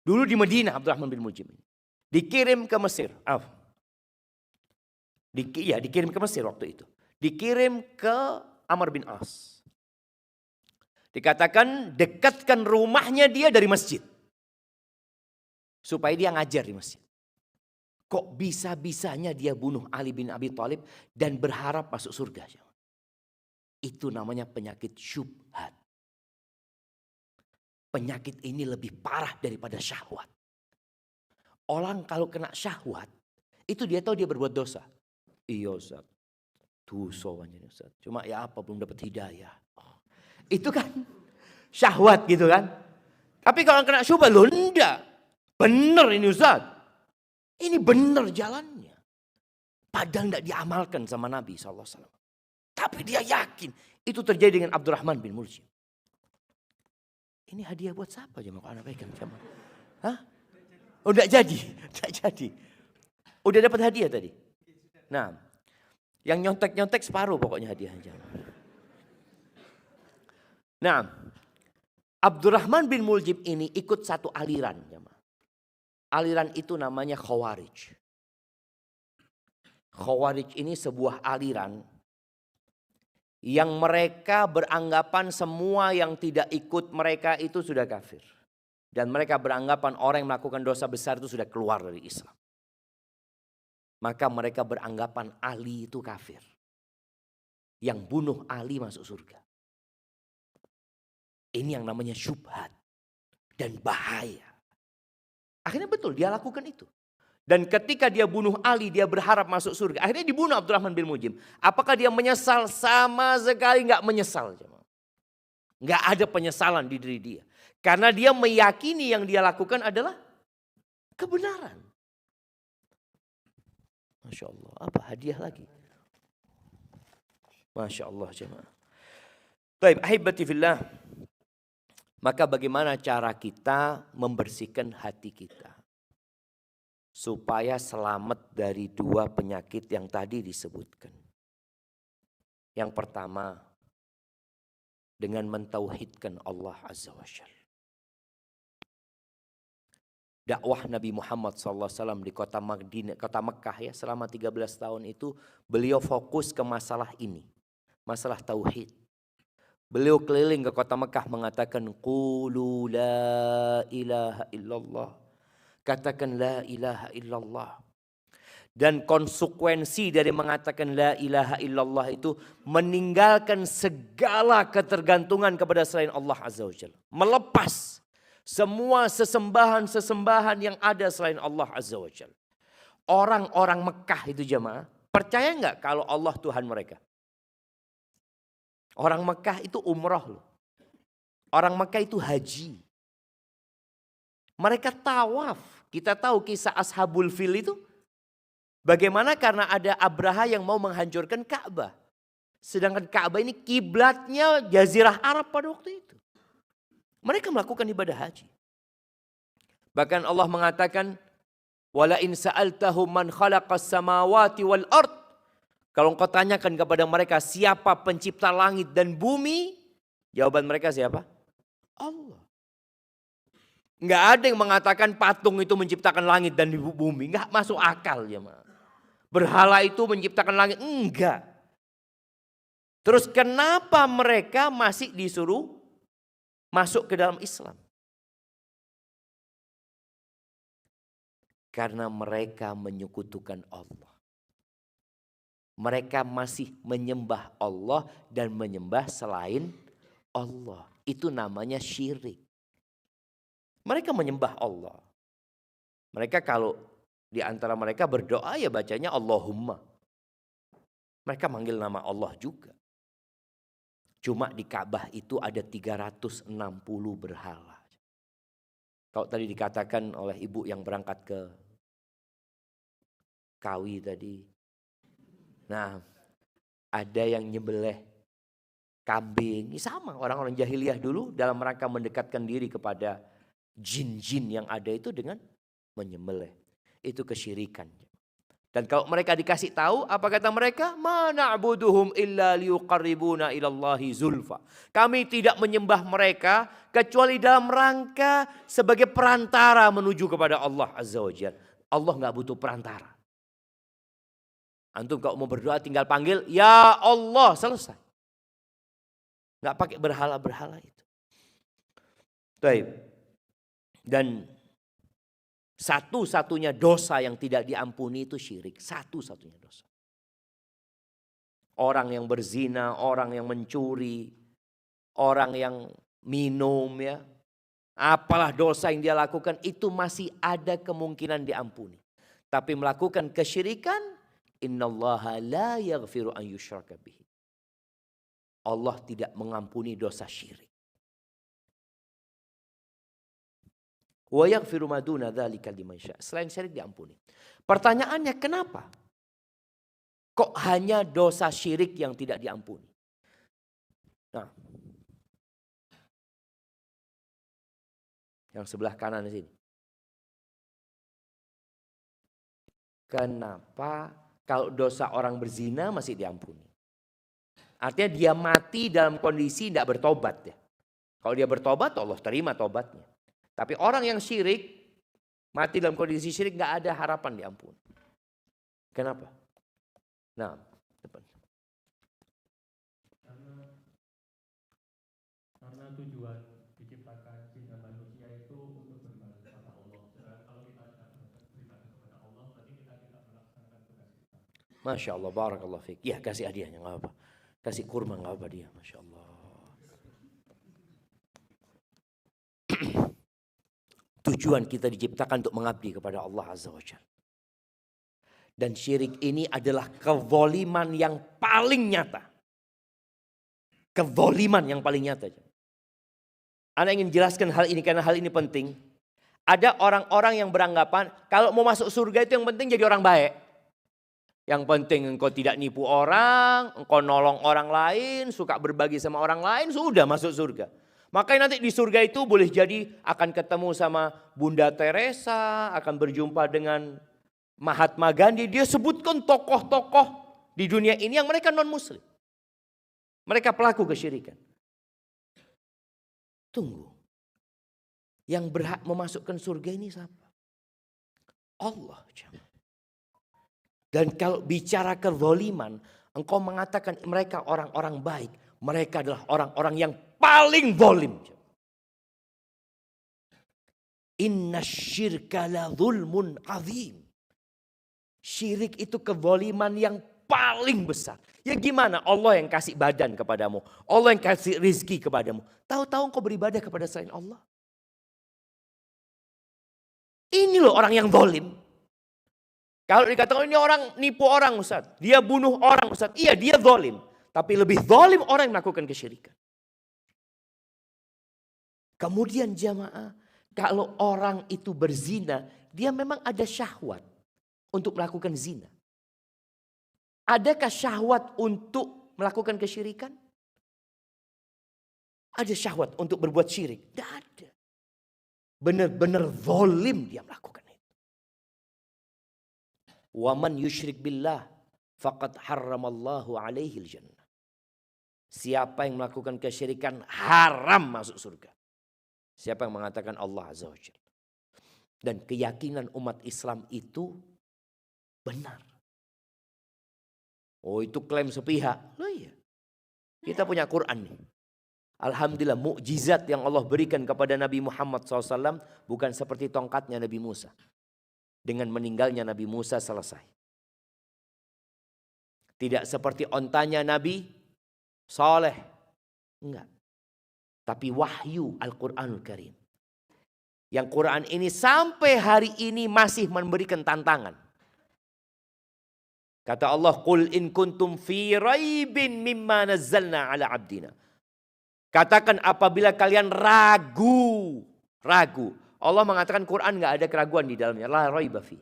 Dulu di Madinah Abdurrahman bin Muljim. Dikirim ke Mesir. Dikirim ke Mesir waktu itu. Dikirim ke Amr bin As. Dikatakan dekatkan rumahnya dia dari masjid. Supaya dia ngajar di masjid. Kok bisa-bisanya dia bunuh Ali bin Abi Thalib dan berharap masuk surga. Itu namanya penyakit syubhat. Penyakit ini lebih parah daripada syahwat. Orang kalau kena syahwat, itu dia tahu dia berbuat dosa. Iya Ustaz, dosa Ustaz. Cuma ya apa, belum dapat hidayah. Itu kan syahwat gitu kan. Tapi kalau kena syubhat, loh enggak. Bener ini Ustaz. Ini bener jalannya. Padahal enggak diamalkan sama Nabi SAW. Tapi dia yakin. Itu terjadi dengan Abdurrahman bin Muljim. Ini hadiah buat siapa jemaah? Anak pegang jemaah. Hah? Oh enggak jadi. Enggak jadi. Udah dapat hadiah tadi. Nah, yang nyontek-nyontek separuh pokoknya hadiahnya. Nah, Abdurrahman bin Muljim ini ikut satu aliran. Aliran itu namanya Khawarij. Khawarij ini sebuah aliran yang mereka beranggapan semua yang tidak ikut mereka itu sudah kafir. Dan mereka beranggapan orang yang melakukan dosa besar itu sudah keluar dari Islam. Maka mereka beranggapan Ali itu kafir. Yang bunuh Ali masuk surga. Ini yang namanya syubhat dan bahaya. Akhirnya betul dia lakukan itu. Dan ketika dia bunuh Ali, dia berharap masuk surga. Akhirnya dibunuh Abdurrahman bin Muljim. Apakah dia menyesal? Sama sekali nggak menyesal. Nggak ada penyesalan di diri dia. Karena dia meyakini yang dia lakukan adalah kebenaran. Masya Allah, apa hadiah lagi? Masya Allah jemaah. Baik, ahibati fillah. Maka bagaimana cara kita membersihkan hati kita? Supaya selamat dari dua penyakit yang tadi disebutkan. Yang pertama, dengan mentauhidkan Allah Azza wa Jalla. Dakwah Nabi Muhammad SAW di kota Mekah ya, selama 13 tahun itu beliau fokus ke masalah ini. Masalah tauhid. Beliau keliling ke kota Mekah mengatakan qulu la ilaha illallah. Katakan la ilaha illallah. Dan konsekuensi dari mengatakan la ilaha illallah itu meninggalkan segala ketergantungan kepada selain Allah Azza wa Jalla. Melepas semua sesembahan-sesembahan yang ada selain Allah Azza wa Jalla. Orang-orang Mekah itu jemaah, percaya enggak kalau Allah Tuhan mereka? Orang Mekah itu umroh loh. Orang Mekah itu haji. Mereka tawaf. Kita tahu kisah Ashabul Fil itu. Bagaimana karena ada Abraha yang mau menghancurkan Ka'bah. Sedangkan Ka'bah ini kiblatnya Jazirah Arab pada waktu itu. Mereka melakukan ibadah haji. Bahkan Allah mengatakan, "Wala in sa'altahum man khalaqas samawati wal ard." Kalau engkau tanyakan kepada mereka siapa pencipta langit dan bumi, jawaban mereka siapa? Allah. Enggak ada yang mengatakan patung itu menciptakan langit dan bumi. Enggak masuk akal ya. Berhala itu menciptakan langit. Enggak. Terus kenapa mereka masih disuruh masuk ke dalam Islam? Karena mereka menyekutukan Allah. Mereka masih menyembah Allah dan menyembah selain Allah. Itu namanya syirik. Mereka menyembah Allah. Mereka kalau di antara mereka berdoa ya bacanya Allahumma. Mereka manggil nama Allah juga. Cuma di Ka'bah itu ada 360 berhala. Kalau tadi dikatakan oleh ibu yang berangkat ke Kawi tadi. Nah, ada yang nyembelih kambing. Ini sama orang-orang jahiliyah dulu dalam rangka mendekatkan diri kepada jin-jin yang ada itu dengan menyembelih. Itu kesyirikan. Dan kalau mereka dikasih tahu, apa kata mereka? Ma na'buduhum illa liyuqarribuna ilallahi zulfa. Kami tidak menyembah mereka kecuali dalam rangka sebagai perantara menuju kepada Allah Azza wa Jalla. Allah enggak butuh perantara. Antum kalau mau berdoa tinggal panggil, ya Allah, selesai. Enggak pakai berhala-berhala itu. Baik. Dan Satu-satunya dosa yang tidak diampuni itu syirik. Satu-satunya dosa. Orang yang berzina, orang yang mencuri, orang yang minum ya. Apalah dosa yang dia lakukan itu masih ada kemungkinan diampuni. Tapi melakukan kesyirikan, innallaha la yaghfiru an yushraka bihi. Allah tidak mengampuni dosa syirik. Wa yaghfiru ma duna dzalika liman syaa. Selain syirik diampuni. Pertanyaannya kenapa? Kok hanya dosa syirik yang tidak diampuni? Nah, yang sebelah kanan di sini. Kenapa kalau dosa orang berzina masih diampuni? Artinya dia mati dalam kondisi tidak bertobat ya. Kalau dia bertobat Allah terima tobatnya. Tapi orang yang syirik, mati dalam kondisi syirik gak ada harapan diampuni. Kenapa? Nah, depan. Karena tujuan diciptakan jin dan manusia itu untuk beribadah kepada Allah. Kalau kita tidak beribadah kepada Allah, berarti kita tidak melaksanakan tugas kita. Masya Allah, barakallah fiik. Ya kasih hadiahnya gak apa. Kasih kurma gak apa dia, Masya Allah. Tujuan kita diciptakan untuk mengabdi kepada Allah Azza wa Jalla. Dan syirik ini adalah kezaliman yang paling nyata. Kezaliman yang paling nyata. Anda ingin jelaskan hal ini karena hal ini penting. Ada orang-orang yang beranggapan kalau mau masuk surga itu yang penting jadi orang baik. Yang penting engkau tidak nipu orang, engkau nolong orang lain, suka berbagi sama orang lain, sudah masuk surga. Makanya nanti di surga itu boleh jadi akan ketemu sama Bunda Teresa, akan berjumpa dengan Mahatma Gandhi. Dia sebutkan tokoh-tokoh di dunia ini yang mereka non-muslim. Mereka pelaku kesyirikan. Tunggu. Yang berhak memasukkan surga ini siapa? Allah. Dan kalau bicara kezaliman, engkau mengatakan mereka orang-orang baik. Mereka adalah orang-orang yang paling zalim. Inna syirka la zulmun azim. Syirik itu kezaliman yang paling besar. Ya gimana? Allah yang kasih badan kepadamu. Allah yang kasih rizki kepadamu. Tahu-tahu engkau beribadah kepada selain Allah. Ini loh orang yang zalim. Kalau dikatakan ini orang nipu orang Ustaz. Dia bunuh orang Ustaz. Iya dia zalim. Tapi lebih zalim orang yang melakukan kesyirikan. Kemudian jamaah. Kalau orang itu berzina. Dia memang ada syahwat. Untuk melakukan zina. Adakah syahwat untuk melakukan kesyirikan? Ada syahwat untuk berbuat syirik? Tidak ada. Benar-benar zalim dia melakukan itu. Wa man yusyrik billah faqad harramallahu alaihi al-jannah. Siapa yang melakukan kesyirikan haram masuk surga. Siapa yang mengatakan Allah Azza wa Jalla. Dan keyakinan umat Islam itu benar. Oh itu klaim sepihak. Loh iya. Kita punya Quran nih. Alhamdulillah mukjizat yang Allah berikan kepada Nabi Muhammad SAW bukan seperti tongkatnya Nabi Musa. Dengan meninggalnya Nabi Musa selesai. Tidak seperti ontanya Nabi Saleh. Enggak. Tapi wahyu Al-Quranul Karim. Yang Quran ini sampai hari ini masih memberikan tantangan. Kata Allah, "Qul in kuntum fi raibin mimma nazzalna ala abdina." Katakan apabila kalian ragu. Allah mengatakan Quran enggak ada keraguan di dalamnya, la raiba fi.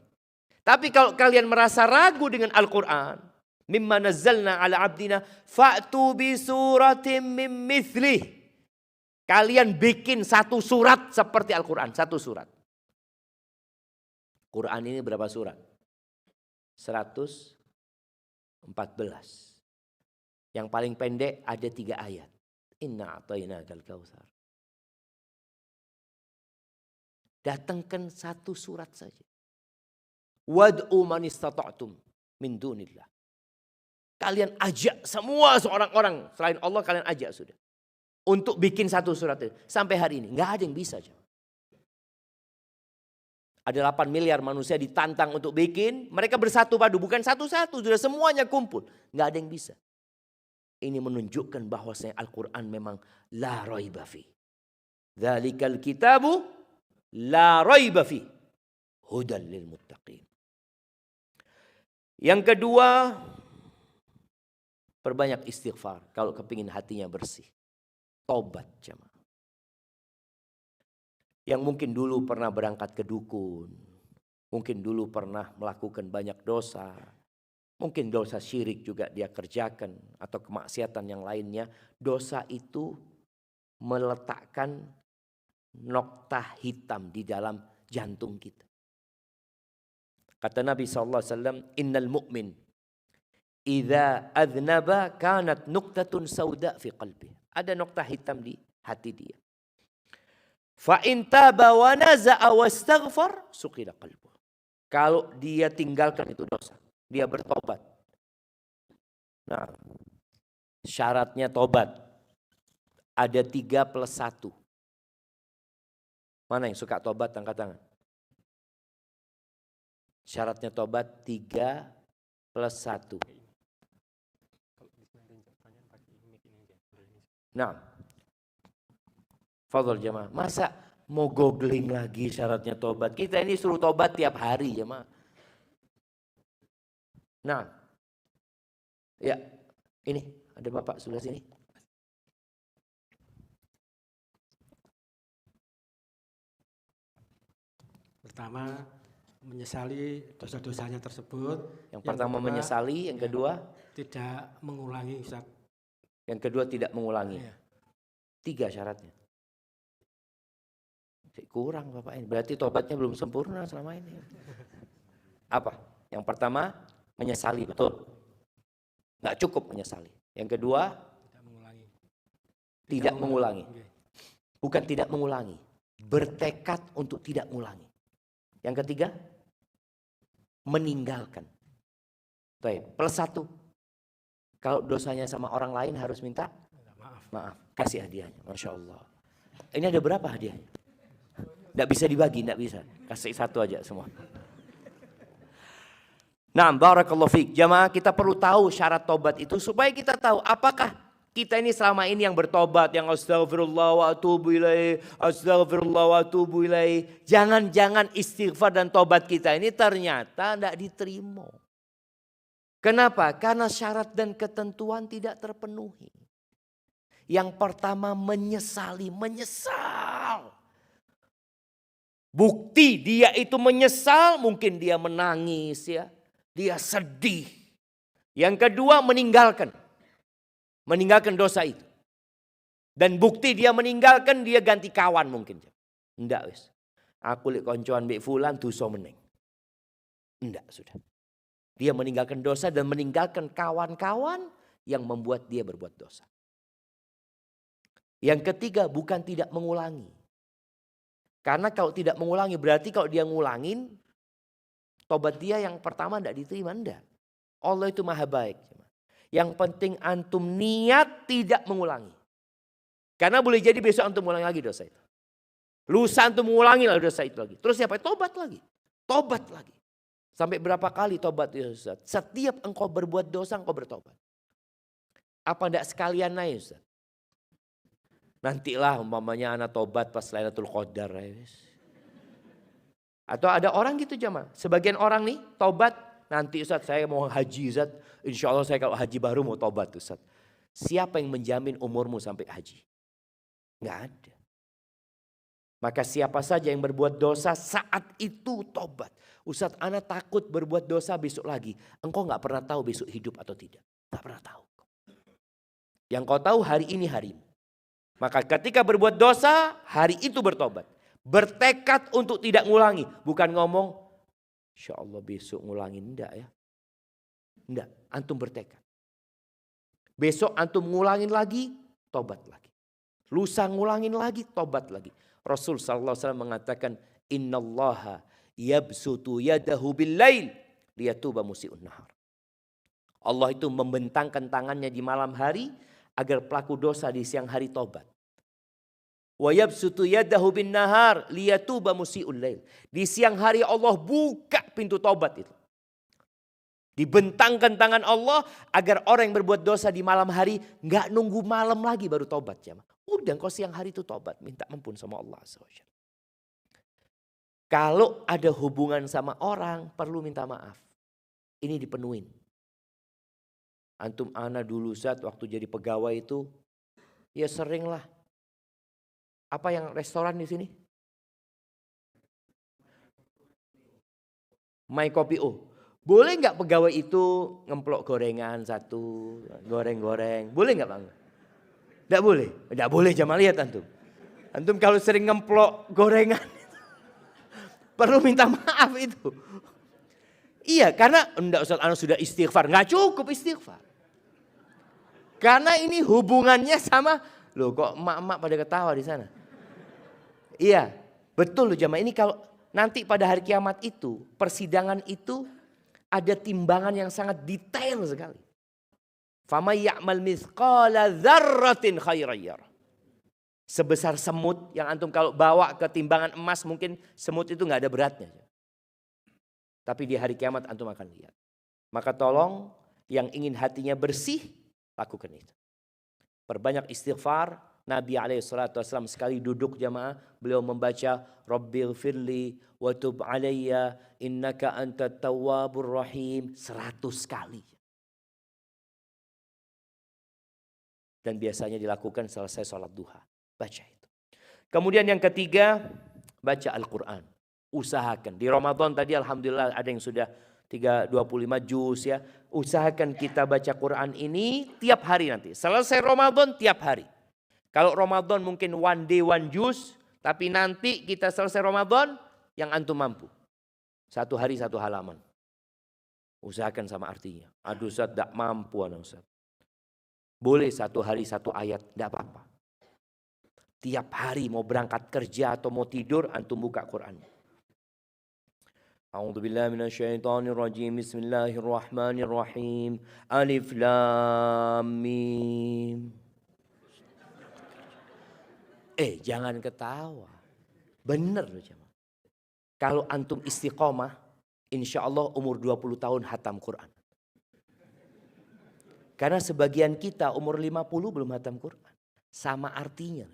Tapi kalau kalian merasa ragu dengan Al-Quran, mimma nazzalna ala abdina, fa'tu bi suratim mim mithlih. Kalian bikin satu surat seperti Al-Quran, satu surat. Quran ini berapa surat? 114. Yang paling pendek ada 3 ayat. Inna a'tainakal kautsar. Datangkan satu surat saja. Wad'u man istata'tum min dunillah. Kalian ajak semua orang selain Allah kalian ajak sudah. Untuk bikin satu surat itu. Sampai hari ini nggak ada yang bisa. Ada 8 miliar manusia ditantang untuk bikin. Mereka bersatu padu, bukan satu-satu, sudah semuanya kumpul. Nggak ada yang bisa. Ini menunjukkan bahwasanya Al-Quran memang la raiba fi. Dzalikal kitabu la raiba fi. Hudan lil muttaqin. Yang kedua, perbanyak istighfar kalau kepingin hatinya bersih. Tobat jemaah. Yang mungkin dulu pernah berangkat ke dukun. Mungkin dulu pernah melakukan banyak dosa. Mungkin dosa syirik juga dia kerjakan. Atau kemaksiatan yang lainnya. Dosa itu meletakkan noktah hitam di dalam jantung kita. Kata Nabi SAW, Innal mu'min idza adznaba kanat nuqtatun sauda fi qalbi. Ada noktah hitam di hati dia. Fa in taba wa naza'a wastaghfar suqila qalbu. Kalau dia tinggalkan itu dosa, dia bertobat. Nah, syaratnya tobat ada 3+1. Mana yang suka tobat angkat tangan? Syaratnya tobat 3+1. Nah, fadhol jemaah. Masa mau googling lagi syaratnya tobat? Kita ini suruh tobat tiap hari jemaah. Nah, ya ini ada bapak sebelah sini. Pertama, menyesali dosa-dosanya tersebut. Yang pertama kedua, menyesali, yang kedua tidak mengulangi, Ustaz. Yang kedua tidak mengulangi. Ya. 3 syaratnya. Kurang Bapak ini. Berarti tobatnya belum sempurna selama ini. Apa? Yang pertama menyesali, betul. Nggak cukup menyesali. Yang kedua Tidak mengulangi. tidak mengulangi. Bukan tidak mengulangi. Bertekad untuk tidak mengulangi. Yang ketiga meninggalkan. Baik, +1. Kalau dosanya sama orang lain harus minta maaf. Kasih hadiahnya. Masya Allah. Ini ada berapa hadiahnya? Nggak bisa dibagi, nggak bisa. Kasih 1 aja semua. Nah, barakallahu fiik. Jamaah, kita perlu tahu syarat tobat itu supaya kita tahu apakah kita ini selama ini yang bertobat, yang astagfirullah wa atubu ilaih, astagfirullah wa atubu ilaih. Jangan-jangan istighfar dan tobat kita ini ternyata tidak diterima. Kenapa? Karena syarat dan ketentuan tidak terpenuhi. Yang pertama menyesali, menyesal. Bukti dia itu menyesal, mungkin dia menangis ya. Dia sedih. Yang kedua meninggalkan. Meninggalkan dosa itu. Dan bukti dia meninggalkan, dia ganti kawan mungkin. Enggak wis. Aku lek koncoan mbek fulan dosa meneng. Enggak sudah. Dia meninggalkan dosa dan meninggalkan kawan-kawan yang membuat dia berbuat dosa. Yang ketiga bukan tidak mengulangi. Karena kalau tidak mengulangi berarti kalau dia ngulangin tobat dia yang pertama tidak diterima. Enggak. Allah itu maha baik. Yang penting antum niat tidak mengulangi. Karena boleh jadi besok antum mengulangi lagi dosa itu. Lusa antum mengulangi lagi dosa itu lagi. Terus siapa? Tobat lagi. Tobat lagi. Sampai berapa kali tobat ya Ustaz? Setiap engkau berbuat dosa engkau bertobat. Apa enggak sekalian aja Ustaz? Nantilah umpamanya anak tobat pas Lailatul Qadar. Atau ada orang gitu jamaah. Sebagian orang nih tobat. Nanti Ustaz saya mau haji Ustaz. Insya Allah saya kalau haji baru mau tobat Ustaz. Siapa yang menjamin umurmu sampai haji? Nggak ada. Maka siapa saja yang berbuat dosa saat itu tobat. Ustaz ana takut berbuat dosa besok lagi. Engkau nggak pernah tahu besok hidup atau tidak. Nggak pernah tahu. Yang kau tahu hari ini harimu. Maka ketika berbuat dosa hari itu bertobat. Bertekad untuk tidak ngulangi. Bukan ngomong insya Allah besok ngulangin. Enggak ya. Enggak. Antum bertekad. Besok antum ngulangin lagi. Tobat lagi. Lusa ngulangin lagi. Tobat lagi. Rasul SAW mengatakan. Innallaha yabsutu yadahu bil-lail. Liyatuba musi'un nahar. Allah itu membentangkan tangannya di malam hari. Agar pelaku dosa di siang hari tobat. Wa yabsutu yadahu bin nahar liyatuba musii'ul lail. Di siang hari Allah buka pintu taubat itu. Dibentangkan tangan Allah agar orang yang berbuat dosa di malam hari nggak nunggu malam lagi baru taubat, jemaah. Udah kau siang hari itu taubat, minta ampun sama Allah SWT. Kalau ada hubungan sama orang perlu minta maaf. Ini dipenuhin. Antum ana dulu saat waktu jadi pegawai itu ya sering lah. Apa yang restoran di sini? My Kopi O. Boleh nggak pegawai itu ngemplok gorengan satu, goreng-goreng? Boleh nggak Bang? Nggak boleh? Nggak boleh, jamaah lihat antum. Antum kalau sering ngemplok gorengan, perlu minta maaf itu. Iya, karena enggak Ustaz, ana sudah istighfar. Nggak cukup istighfar. Karena ini hubungannya sama, loh kok emak-emak pada ketawa di sana. Iya, betul loh jamaah. Ini kalau nanti pada hari kiamat itu, persidangan itu, ada timbangan yang sangat detail sekali. Famay ya'mal mithqala dzarratin khairan yarah. Sebesar semut yang antum kalau bawa ke timbangan emas mungkin semut itu nggak ada beratnya. Tapi di hari kiamat antum akan lihat. Maka tolong yang ingin hatinya bersih lakukan itu. Perbanyak istighfar. Nabi SAW sekali duduk jamaah, beliau membaca Rabbighfirli wa tub alayya innaka antat tawwabur rahim 100 kali. Dan biasanya dilakukan selesai sholat duha. Baca itu. Kemudian yang ketiga, baca Al-Quran. Usahakan. Di Ramadan tadi alhamdulillah ada yang sudah 25 juz ya. Usahakan kita baca Quran ini tiap hari nanti. Selesai Ramadan tiap hari. Kalau Ramadan mungkin one day one juz, tapi nanti kita selesai Ramadan yang antum mampu. 1 hari 1 halaman. Usahakan sama artinya. Aduh Ustaz tidak mampu anak Ustaz. Boleh 1 hari 1 ayat, tidak apa-apa. Tiap hari mau berangkat kerja atau mau tidur, antum buka Quran. A'udzubillahi minasyaitonirrajim. Bismillahirrahmanirrahim. Alif lam mim. Jangan ketawa. Bener loh jemaah. Kalau antum istiqomah, insya Allah umur 20 tahun hatam Quran. Karena sebagian kita umur 50 belum hatam Quran. Sama artinya.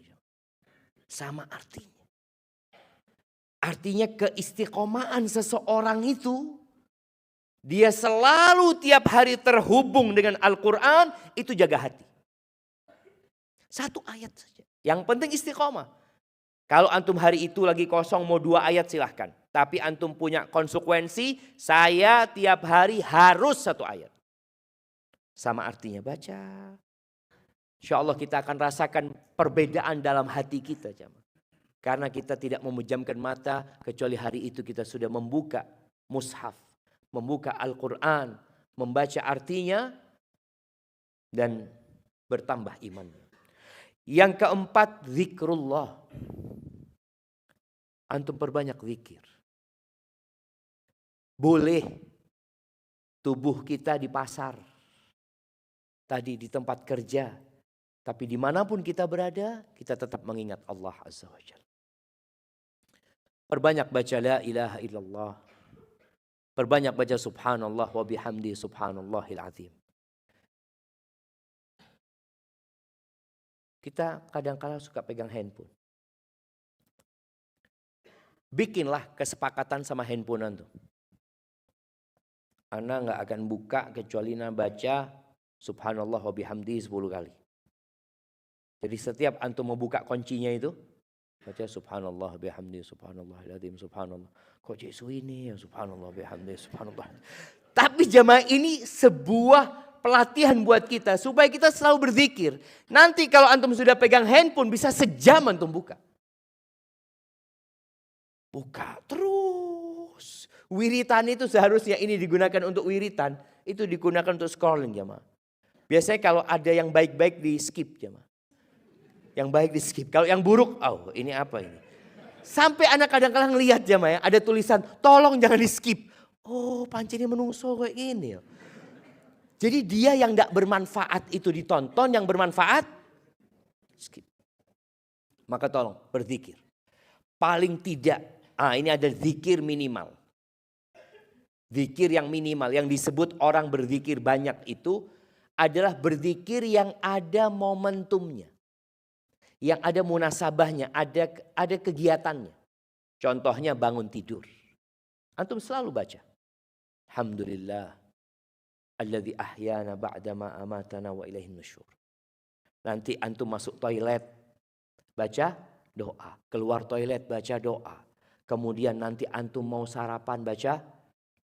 Sama artinya. Artinya keistiqomahan seseorang itu, dia selalu tiap hari terhubung dengan Al-Quran, itu jaga hati. 1 ayat saja. Yang penting istiqomah. Kalau antum hari itu lagi kosong mau 2 ayat silahkan. Tapi antum punya konsekuensi, saya tiap hari harus 1 ayat. Sama artinya baca. Insya Allah kita akan rasakan perbedaan dalam hati kita. Karena kita tidak memejamkan mata kecuali hari itu kita sudah membuka mushaf. Membuka Al-Quran. Membaca artinya dan bertambah imannya. Yang keempat, zikrullah. Antum perbanyak zikir. Boleh tubuh kita di pasar. Tadi di tempat kerja. Tapi dimanapun kita berada, kita tetap mengingat Allah Azza wa Jalla. Perbanyak baca la ilaha illallah. Perbanyak baca subhanallah wa bihamdi subhanallahil azim. Kita kadang-kadang suka pegang handphone. Bikinlah kesepakatan sama handphone antum. Ana nggak akan buka kecuali ana baca subhanallah wa bihamdi 10 kali. Jadi setiap antum mau buka kuncinya itu, baca subhanallah bihamdi subhanallahil azim subhanallah. Kok Yesus ini ya subhanallah bihamdi subhanallah. Tapi jamaah ini sebuah pelatihan buat kita supaya kita selalu berzikir. Nanti kalau antum sudah pegang handphone bisa sejam antum buka. Buka terus. Wiritan itu seharusnya ini digunakan untuk wiritan. Itu digunakan untuk scrolling jamaah. Biasanya kalau ada yang baik-baik di skip jamaah. Yang baik di skip. Kalau yang buruk, oh ini apa ini. Sampai anak kadang-kadang lihat jamaah ya. Ada tulisan tolong jangan di skip. Oh pancene menungso kayak gini ya. Jadi dia yang tidak bermanfaat itu ditonton, yang bermanfaat skip. Maka tolong berzikir. Paling tidak, ini ada zikir minimal. Zikir yang minimal, yang disebut orang berzikir banyak itu adalah berzikir yang ada momentumnya. Yang ada munasabahnya, ada kegiatannya. Contohnya bangun tidur. Antum selalu baca. Alhamdulillah. Alladzi ahyana ba'dama amatana wa ilaihin nusyur. Nanti antum masuk toilet, baca doa. Keluar toilet, baca doa. Kemudian nanti antum mau sarapan, baca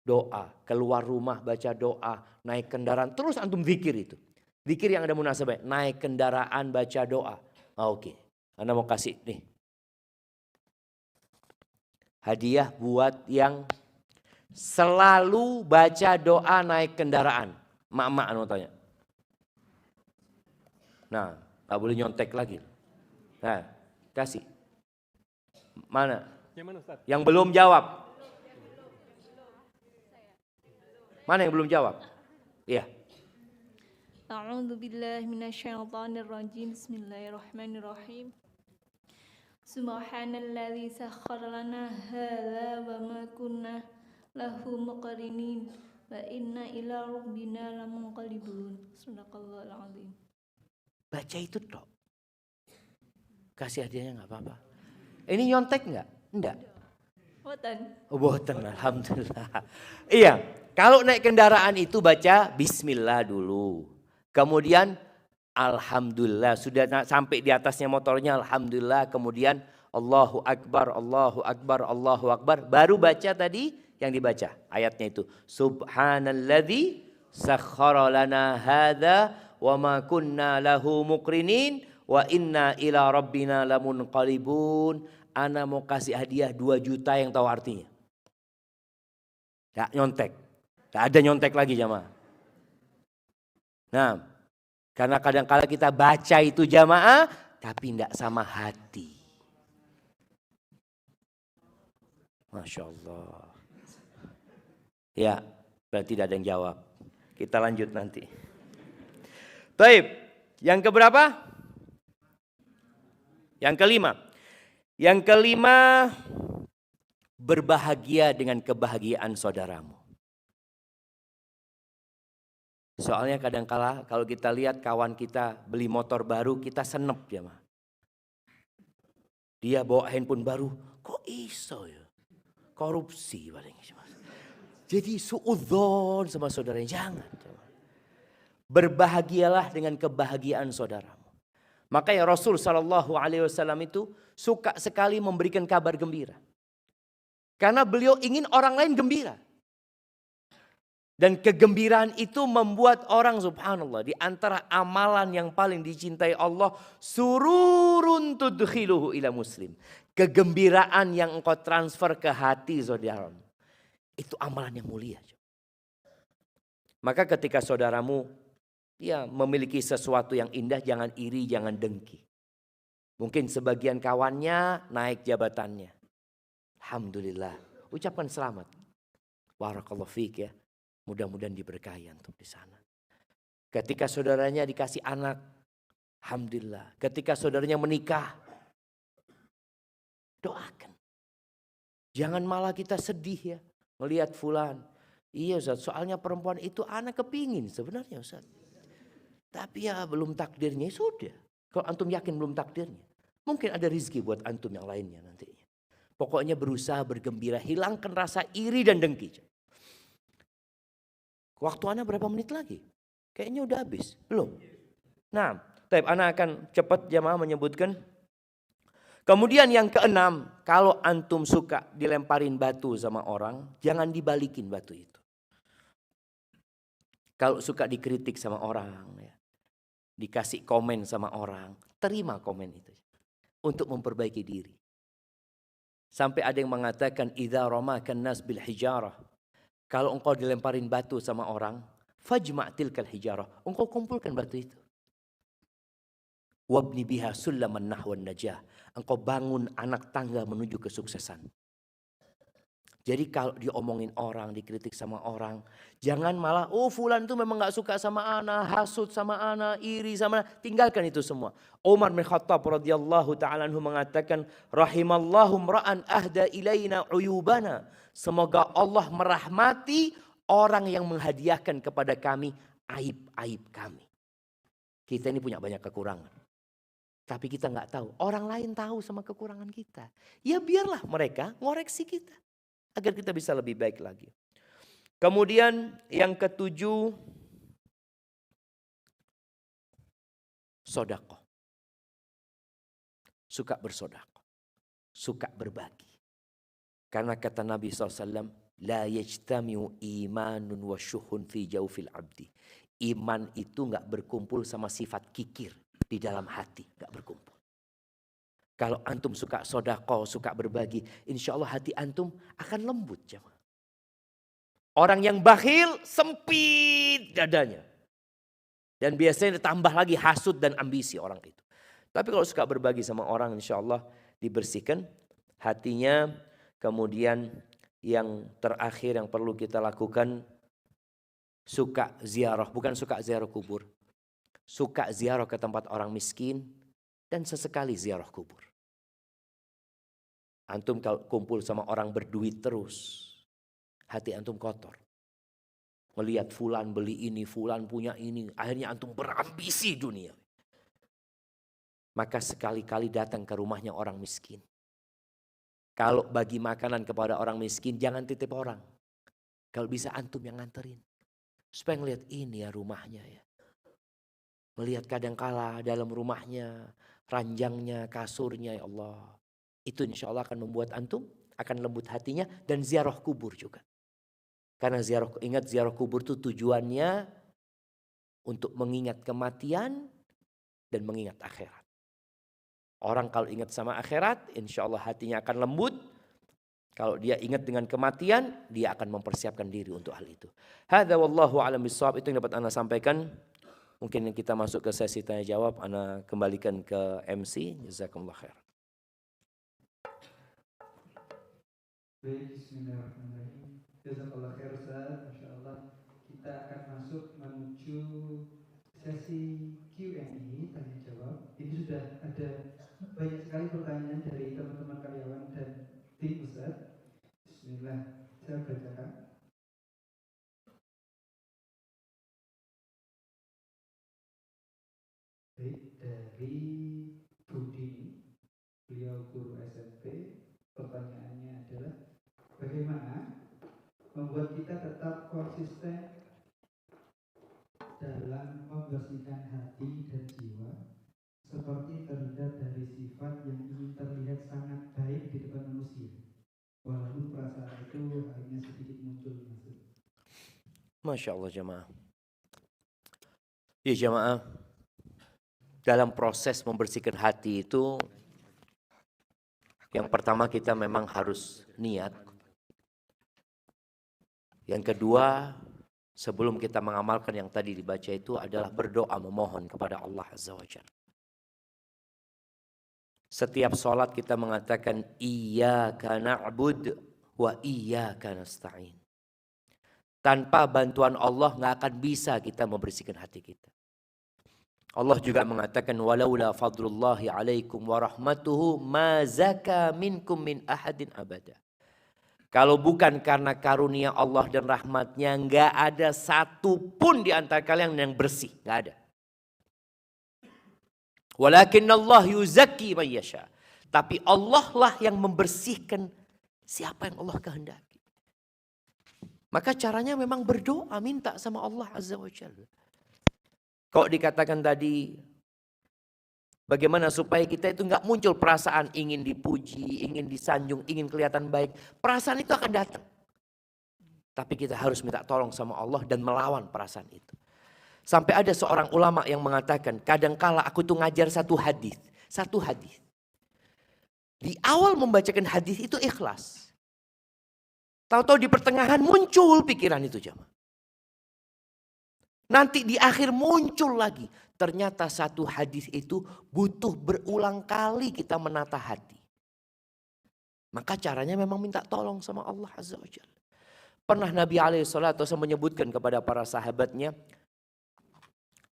doa. Keluar rumah, baca doa. Naik kendaraan, terus antum zikir itu. Zikir yang ada munasabah. Naik kendaraan, baca doa. Oke. Anda mau kasih nih. Hadiah buat yang selalu baca doa naik kendaraan. Mak-mak mau tanya. Nah, tak boleh nyontek lagi. Nah, kasih. Mana? Yang mana Ustaz? Yang belum jawab. Mana yang belum jawab? Iya. A'udzu billahi minasyaitonir rajim. Bismillahirrahmanirrahim. Subhanalladzi sakhkhara lana hadza wa ma kunna lahu muqrinin wa inna ila rabbina lamunqalibun. Shadaqallahul azim. Baca itu dok. Kasih hadiahnya enggak apa-apa. Ini nyontek enggak? Enggak. Boten. Oh, boten, alhamdulillah. Iya, kalau naik kendaraan itu baca bismillah dulu. Kemudian alhamdulillah, sudah sampai di atasnya motornya alhamdulillah, kemudian Allahu Akbar, Allahu Akbar, Allahu Akbar, baru baca tadi yang dibaca ayatnya itu. Subhanalladzi sakhkhara lana hadza wa ma kunna lahu muqrinin wa inna ila rabbina lamunqalibun. Ana mau kasih hadiah 2 juta yang tahu artinya. Gak nyontek. Gak ada nyontek lagi jamaah. Nah, karena kadang-kala kita baca itu jamaah, tapi tidak sama hati. Masya Allah. Ya, berarti tidak ada yang jawab. Kita lanjut nanti. Baik, yang keberapa? Yang kelima. Yang kelima, berbahagia dengan kebahagiaan saudaramu. Soalnya kadang-kala kalau kita lihat kawan kita beli motor baru, kita senep ya mah. Dia bawa handphone baru, kok iso ya? Korupsi paling. Jadi suudzon sama saudaranya, jangan. Berbahagialah dengan kebahagiaan saudaramu. Makanya Rasul SAW itu suka sekali memberikan kabar gembira. Karena beliau ingin orang lain gembira. Dan kegembiraan itu membuat orang subhanallah di antara amalan yang paling dicintai Allah, sururun tudkhiluhu ila muslim. Kegembiraan yang engkau transfer ke hati saudaramu. Itu amalan yang mulia. Maka ketika saudaramu memiliki sesuatu yang indah, jangan iri, jangan dengki. Mungkin sebagian kawannya naik jabatannya. Alhamdulillah. Ucapkan selamat. Barakallahu fiik ya. Mudah-mudahan diberkahi untuk di sana. Ketika saudaranya dikasih anak, alhamdulillah. Ketika saudaranya menikah, doakan. Jangan malah kita sedih ya, melihat fulan. Iya Ustaz, soalnya perempuan itu anak kepingin sebenarnya Ustaz. Tapi ya belum takdirnya, sudah. Kalau antum yakin belum takdirnya, mungkin ada rezeki buat antum yang lainnya nantinya. Pokoknya berusaha bergembira, hilangkan rasa iri dan dengki. Waktu Ana berapa menit lagi? Kayaknya udah habis, belum? Nah, Ana akan cepat jamaah menyebutkan. Kemudian yang keenam, kalau antum suka dilemparin batu sama orang, jangan dibalikin batu itu. Kalau suka dikritik sama orang, ya, dikasih komen sama orang, terima komen itu untuk memperbaiki diri. Sampai ada yang mengatakan idza ramakan nas bil hijarah. Kalau engkau dilemparin batu sama orang, fajma' tilkal hijarah. Engkau kumpulkan batu itu. Wabni biha sullaman nahwan najah. Engkau bangun anak tangga menuju kesuksesan. Jadi kalau diomongin orang, dikritik sama orang, jangan malah, oh fulan itu memang gak suka sama ana, hasut sama ana, iri sama ana. Tinggalkan itu semua. Umar bin Khattab radhiyallahu ta'ala anhu mengatakan, rahimallahu mra'an ahda ilaina uyubana. Semoga Allah merahmati orang yang menghadiahkan kepada kami aib-aib kami. Kita ini punya banyak kekurangan. Tapi kita gak tahu, orang lain tahu sama kekurangan kita. Ya biarlah mereka ngoreksi kita. Agar kita bisa lebih baik lagi. Kemudian yang ketujuh, sodakoh. Suka bersodakoh. Suka berbagi. Karena kata Nabi SAW, la yajtamiu imanun wa syuhun fi jawfil abdi. Iman itu gak berkumpul sama sifat kikir di dalam hati. Gak berkumpul. Kalau antum suka sodako, suka berbagi, insya Allah hati antum akan lembut. Jemaah. Orang yang bakhil sempit dadanya. Dan biasanya ditambah lagi hasut dan ambisi orang itu. Tapi kalau suka berbagi sama orang, insya Allah dibersihkan hatinya. Kemudian yang terakhir yang perlu kita lakukan, suka ziarah, bukan suka ziarah kubur. Suka ziarah ke tempat orang miskin dan sesekali ziarah kubur. Antum kalau kumpul sama orang berduit terus, hati antum kotor. Melihat fulan beli ini, fulan punya ini, akhirnya antum berambisi dunia. Maka sekali-kali datang ke rumahnya orang miskin. Kalau bagi makanan kepada orang miskin, jangan titip orang. Kalau bisa antum yang nganterin. Supaya ngelihat ini ya rumahnya ya. Melihat kadangkala dalam rumahnya, ranjangnya, kasurnya ya Allah. Itu insya Allah akan membuat antum akan lembut hatinya dan ziarah kubur juga. Karena ingat ziarah kubur itu tujuannya untuk mengingat kematian dan mengingat akhirat. Orang kalau ingat sama akhirat, insya Allah hatinya akan lembut. Kalau dia ingat dengan kematian, dia akan mempersiapkan diri untuk hal itu. Hadza wallahu a'lam bishawab, itu yang dapat Ana sampaikan. Mungkin kita masuk ke sesi tanya jawab, Ana kembalikan ke MC. Jazakumullah khair. Baik, bismillahirrahmanirrahim. Jazakallah khair Ustaz, Masya Allah. Kita akan masuk menuju sesi Q&A, tanya jawab. Ini sudah ada banyak sekali pertanyaan dari teman-teman karyawan dan tim Ustaz. Bismillah, saya bacakan. Baik, dari Budini, beliau guru SMP. Pertanyaannya adalah, bagaimana membuat kita tetap konsisten dalam membersihkan hati dan jiwa, seperti terhindar dari sifat yang ingin terlihat sangat baik di depan manusia, walaupun perasaan itu hanya sedikit muncul. Masya Allah jemaah. Ya jemaah, dalam proses membersihkan hati itu, yang pertama kita memang harus niat. Yang kedua, sebelum kita mengamalkan yang tadi dibaca itu adalah berdoa memohon kepada Allah Azza wa Jalla. Setiap sholat kita mengatakan iyyaka na'bud wa iyyaka nasta'in. Tanpa bantuan Allah nggak akan bisa kita membersihkan hati kita. Allah juga mengatakan walaula fadlullahi alaikum wa rahmatuhu ma zaka minkum min ahadin abada. Kalau bukan karena karunia Allah dan rahmatnya, nggak ada satu pun di antara kalian yang bersih, nggak ada. Walakin Allah yuzakki man yasha. Tapi Allah lah yang membersihkan siapa yang Allah kehendaki. Maka caranya memang berdoa, minta sama Allah Azza wa Jalla. Kok dikatakan tadi, bagaimana supaya kita itu nggak muncul perasaan ingin dipuji, ingin disanjung, ingin kelihatan baik. Perasaan itu akan datang. Tapi kita harus minta tolong sama Allah dan melawan perasaan itu. Sampai ada seorang ulama yang mengatakan, kadangkala aku tuh ngajar satu hadis. Di awal membacakan hadis itu ikhlas. Tahu-tahu di pertengahan muncul pikiran itu jemaah. Nanti di akhir muncul lagi. Ternyata satu hadis itu butuh berulang kali kita menata hati. Maka caranya memang minta tolong sama Allah Azza wa Jalla. Pernah Nabi SAW menyebutkan kepada para sahabatnya,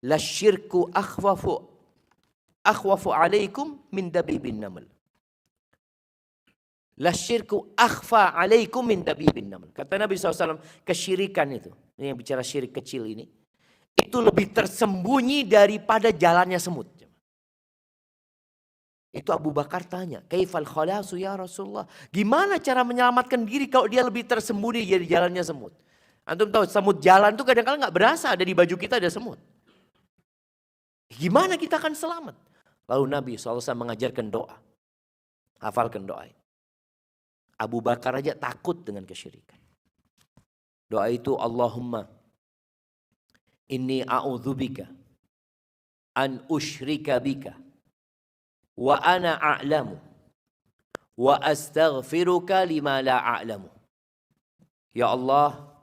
la syirku akhwafu alaikum min dabibin naml. La syirku akhfa alaikum min dabibin naml. Kata Nabi SAW, kesyirikan itu, ini yang bicara syirik kecil ini, itu lebih tersembunyi daripada jalannya semut. Itu Abu Bakar tanya, kaifal khalasu ya Rasulullah? Gimana cara menyelamatkan diri kalau dia lebih tersembunyi dari jalannya semut? Antum tahu semut jalan tuh kadang-kadang nggak berasa, ada di baju kita ada semut. Gimana kita akan selamat? Lalu Nabi SAW mengajarkan doa. Hafalkan doa. Abu Bakar aja takut dengan kesyirikan. Doa itu, Allahumma inni a'udzubika an usyrika bika wa ana a'lamu wa astaghfiruka lima la a'lamu. Ya Allah,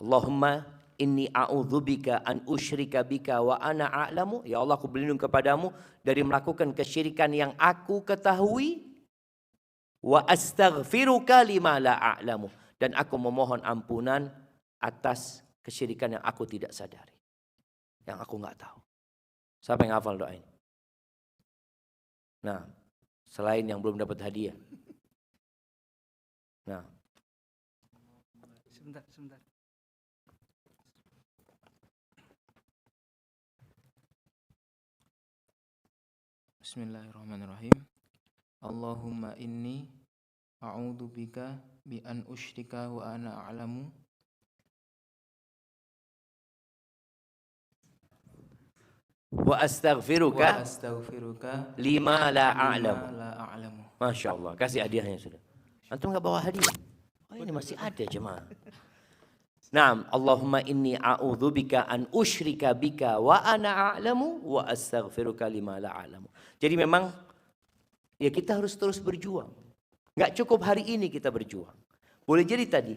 Allahumma inni a'udzubika an usyrika bika wa ana a'lamu. Ya Allah, aku berlindung kepadamu dari melakukan kesyirikan yang aku ketahui. Wa astaghfiruka lima la a'lamu. Dan aku memohon ampunan atas kesyirikan yang aku tidak sadari. Yang aku nggak tahu. Siapa yang hafal doa ini? Nah, selain yang belum dapat hadiah. Nah. Sebentar. Bismillahirrahmanirrahim. Allahumma inni a'udzubika bi an usyrika wa ana a'lamu. Wa astaghfiruka lima la a'lamu. Masya Allah, kasih hadiahnya sudah. Antum nggak bawa hadiah? Oh, ini masih ada jemaah. Naam, Allahumma inni a'udzubika an usyrika bika wa ana a'lamu wa astaghfiruka lima la a'lamu. Jadi memang ya kita harus terus berjuang. Nggak cukup hari ini kita berjuang. Boleh jadi tadi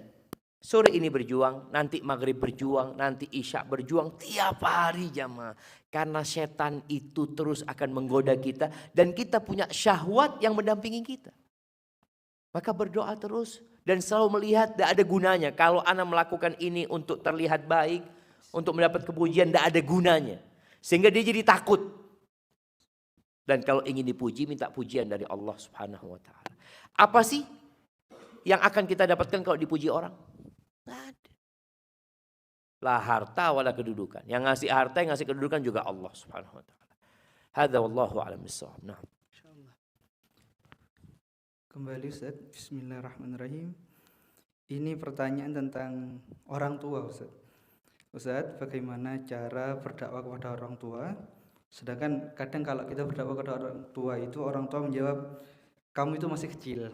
sore ini berjuang, nanti maghrib berjuang, nanti isya berjuang, tiap hari jamaah. Karena setan itu terus akan menggoda kita dan kita punya syahwat yang mendampingi kita. Maka berdoa terus dan selalu melihat tidak ada gunanya. Kalau ana melakukan ini untuk terlihat baik, untuk mendapat kepujian, tidak ada gunanya. Sehingga dia jadi takut. Dan kalau ingin dipuji, minta pujian dari Allah Subhanahu wa Ta'ala. Apa sih yang akan kita dapatkan kalau dipuji orang? Tidak ada. La harta wala kedudukan. Yang ngasih harta, yang ngasih kedudukan juga Allah Subhanahu wa Ta'ala. Hadza wallahu a'lam bissawab. Nah. Kembali Ustaz, bismillahirrahmanirrahim. Ini pertanyaan tentang orang tua Ustaz. Ustaz, bagaimana cara berdakwah kepada orang tua? Sedangkan kadang kalau kita berdakwah kepada orang tua menjawab, kamu itu masih kecil.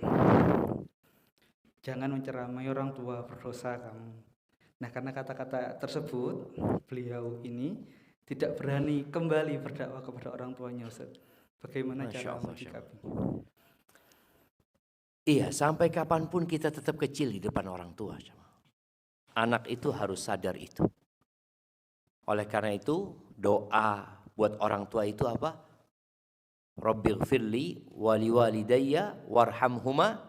Jangan menceramai orang tua, berdosa kamu. Nah, karena kata-kata tersebut, beliau ini tidak berani kembali berdakwah kepada orang tuanya Ustaz. Bagaimana cara menyikapi? Iya, sampai kapanpun kita tetap kecil di depan orang tua. Anak itu harus sadar itu. Oleh karena itu, doa buat orang tua itu apa? Rabbighfirli wa liwalidayya warhamhuma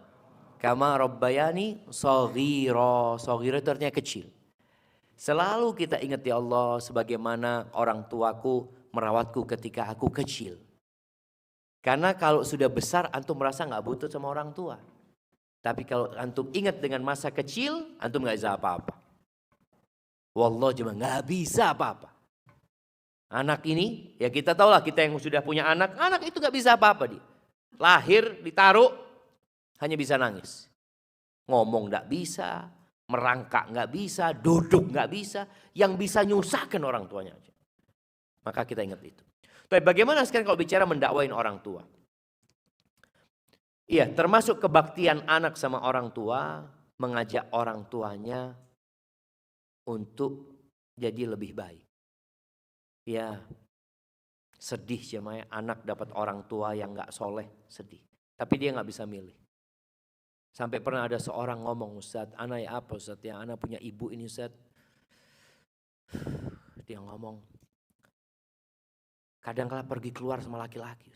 kama rabbayani shaghira. Shaghira itu artinya kecil. Selalu kita ingat ya Allah, sebagaimana orang tuaku merawatku ketika aku kecil. Karena kalau sudah besar antum merasa nggak butuh sama orang tua. Tapi kalau antum ingat dengan masa kecil, antum nggak bisa apa-apa. Wallah cuma nggak bisa apa-apa. Anak ini, ya kita tahulah kita yang sudah punya anak itu nggak bisa apa-apa dia. Lahir, ditaruh, hanya bisa nangis. Ngomong nggak bisa, merangkak nggak bisa, duduk nggak bisa. Yang bisa nyusahkan orang tuanya aja. Maka kita ingat itu. Tapi bagaimana sekarang kalau bicara mendakwain orang tua? Iya, termasuk kebaktian anak sama orang tua, mengajak orang tuanya untuk jadi lebih baik. Ya, sedih jemaah, anak dapat orang tua yang gak soleh, sedih. Tapi dia gak bisa milih. Sampai pernah ada seorang ngomong, Ustadz, anak ya apa Ustadz, ya anak punya ibu ini Ustadz. Dia ngomong, kadang-kala pergi keluar sama laki-laki.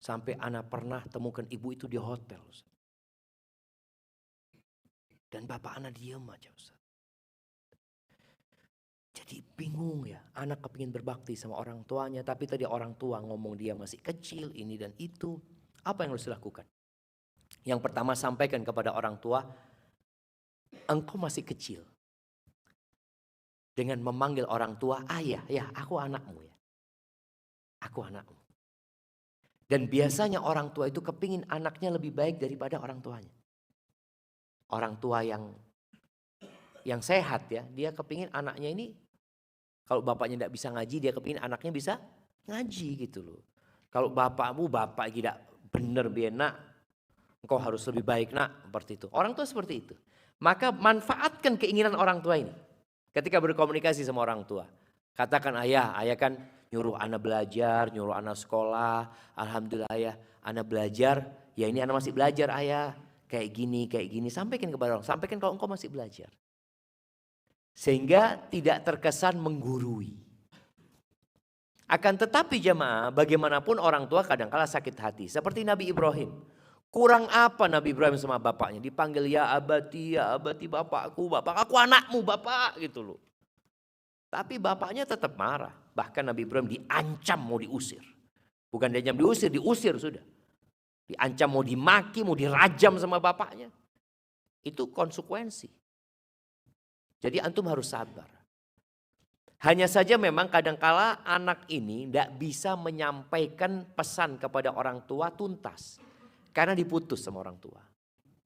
Sampai anak pernah temukan ibu itu di hotel, Ustaz. Dan bapak anak diam aja, Ustaz. Jadi bingung ya, anak kepingin berbakti sama orang tuanya, tapi tadi orang tua ngomong dia masih kecil, ini dan itu. Apa yang harus dilakukan? Yang pertama, sampaikan kepada orang tua, engkau masih kecil. Dengan memanggil orang tua, ayah, ya aku anakmu ya. Aku anakmu. Dan biasanya orang tua itu kepingin anaknya lebih baik daripada orang tuanya. Orang tua yang sehat ya, dia kepingin anaknya ini, kalau bapaknya tidak bisa ngaji, dia kepingin anaknya bisa ngaji gitu loh. Kalau bapakmu, bapak tidak benar biar nak, engkau harus lebih baik nak, seperti itu. Orang tua seperti itu. Maka manfaatkan keinginan orang tua ini. Ketika berkomunikasi sama orang tua. Katakan ayah kan nyuruh anak belajar, nyuruh anak sekolah. Alhamdulillah ayah, anak belajar. Ya ini anak masih belajar ayah. Kayak gini. Sampaikan kepada orang, sampaikan kalau engkau masih belajar. Sehingga tidak terkesan menggurui. Akan tetapi jemaah, bagaimanapun orang tua kadang-kala sakit hati. Seperti Nabi Ibrahim. Kurang apa Nabi Ibrahim sama bapaknya? Dipanggil ya abati bapakku, bapak aku anakmu bapak gitu loh. Tapi bapaknya tetap marah. Bahkan Nabi Ibrahim diancam mau diusir. Bukan diancam diusir sudah. Diancam mau dimaki, mau dirajam sama bapaknya. Itu konsekuensi. Jadi antum harus sabar. Hanya saja memang kadangkala anak ini tidak bisa menyampaikan pesan kepada orang tua tuntas. Karena diputus sama orang tua.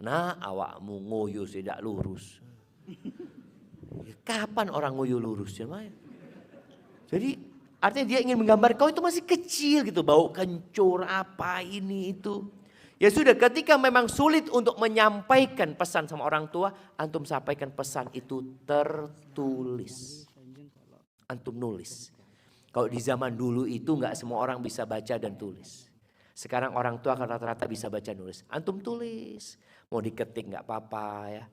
Nah awakmu ngoyo tidak lurus. Kapan orang ngoyo lurus ya Maya? Jadi artinya dia ingin menggambar kau itu masih kecil gitu. Bau kencur apa ini itu. Ya sudah ketika memang sulit untuk menyampaikan pesan sama orang tua. Antum sampaikan pesan itu tertulis. Antum nulis. Kalau di zaman dulu itu nggak semua orang bisa baca dan tulis. Sekarang orang tua kan rata-rata bisa baca nulis. Antum tulis. Mau diketik nggak apa-apa ya.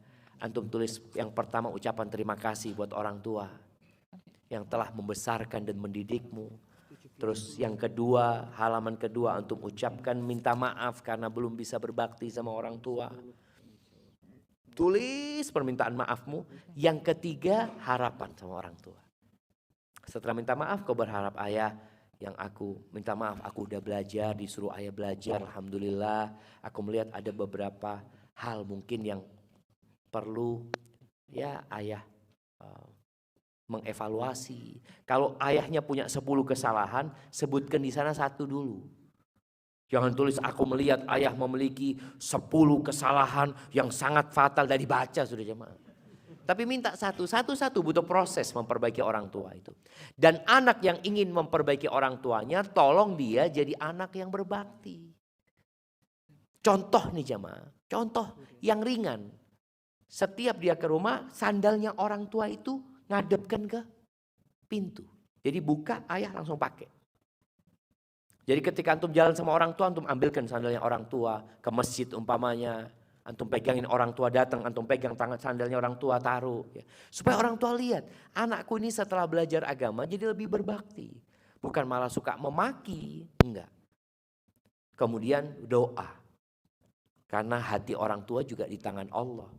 Antum tulis yang pertama ucapan terima kasih buat orang tua. Yang telah membesarkan dan mendidikmu. Terus yang kedua, halaman kedua antum ucapkan minta maaf karena belum bisa berbakti sama orang tua. Tulis permintaan maafmu. Yang ketiga, harapan sama orang tua. Setelah minta maaf kau berharap ayah, yang aku minta maaf aku udah belajar, disuruh ayah belajar, alhamdulillah. Aku melihat ada beberapa hal mungkin yang perlu ya ayah mengevaluasi. Kalau ayahnya punya 10 kesalahan, sebutkan di sana 1 dulu. Jangan tulis aku melihat ayah memiliki 10 kesalahan yang sangat fatal dari baca sudah jemaah. Tapi minta satu butuh proses memperbaiki orang tua itu. Dan anak yang ingin memperbaiki orang tuanya, tolong dia jadi anak yang berbakti. Contoh nih jemaah, contoh yang ringan. Setiap dia ke rumah, sandalnya orang tua itu ngadepkan ke pintu. Jadi buka, ayah langsung pakai. Jadi ketika antum jalan sama orang tua, antum ambilkan sandalnya orang tua ke masjid umpamanya. Antum pegangin orang tua datang, antum pegang tangan sandalnya orang tua taruh. Ya. Supaya orang tua lihat, anakku ini setelah belajar agama jadi lebih berbakti. Bukan malah suka memaki, enggak. Kemudian doa. Karena hati orang tua juga di tangan Allah.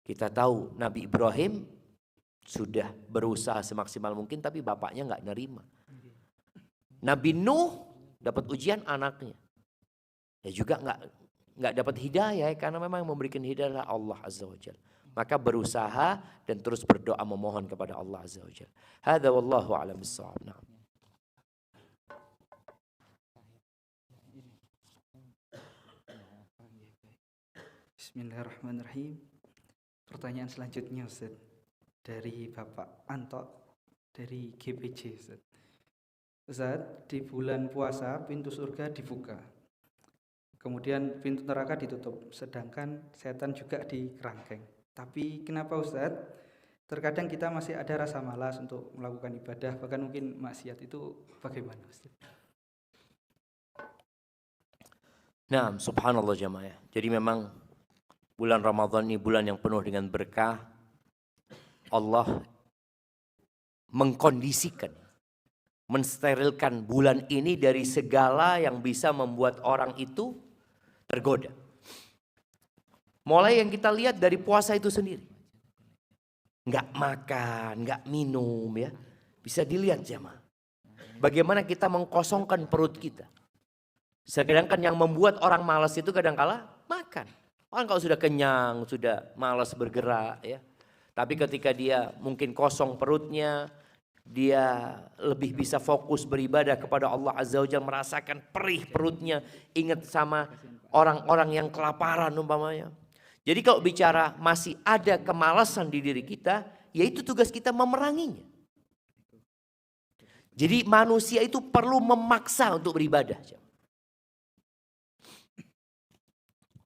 Kita tahu Nabi Ibrahim sudah berusaha semaksimal mungkin tapi bapaknya enggak nerima. Nabi Nuh dapat ujian anaknya. Ya juga enggak dapat hidayah karena memang memberikan hidayah Allah Azza wa Jalla. Maka berusaha dan terus berdoa memohon kepada Allah Azza wa Jalla. Hadza wallahu a'lam bissawab. Bismillahirrahmanirrahim. Pertanyaan selanjutnya Ustaz dari Bapak Anto dari GPJ Ustaz. Ustaz, di bulan puasa pintu surga dibuka. Kemudian pintu neraka ditutup, sedangkan setan juga dikerangkeng. Tapi kenapa Ustaz? Terkadang kita masih ada rasa malas untuk melakukan ibadah, bahkan mungkin maksiat, itu bagaimana Ustaz? Nah, subhanallah jamaah. Jadi memang bulan Ramadan ini bulan yang penuh dengan berkah. Allah mengkondisikan mensterilkan bulan ini dari segala yang bisa membuat orang itu tergoda. Mulai yang kita lihat dari puasa itu sendiri. Nggak makan, nggak minum ya. Bisa dilihat jemaah. Bagaimana kita mengkosongkan perut kita. Sedangkan yang membuat orang malas itu kadang-kala makan. Orang kalau sudah kenyang, sudah malas bergerak ya. Tapi ketika dia mungkin kosong perutnya, dia lebih bisa fokus beribadah kepada Allah Azza wa Jalla, merasakan perih perutnya, ingat sama orang-orang yang kelaparan umpamanya. Jadi kalau bicara masih ada kemalasan di diri kita, yaitu tugas kita memeranginya. Jadi manusia itu perlu memaksa untuk beribadah.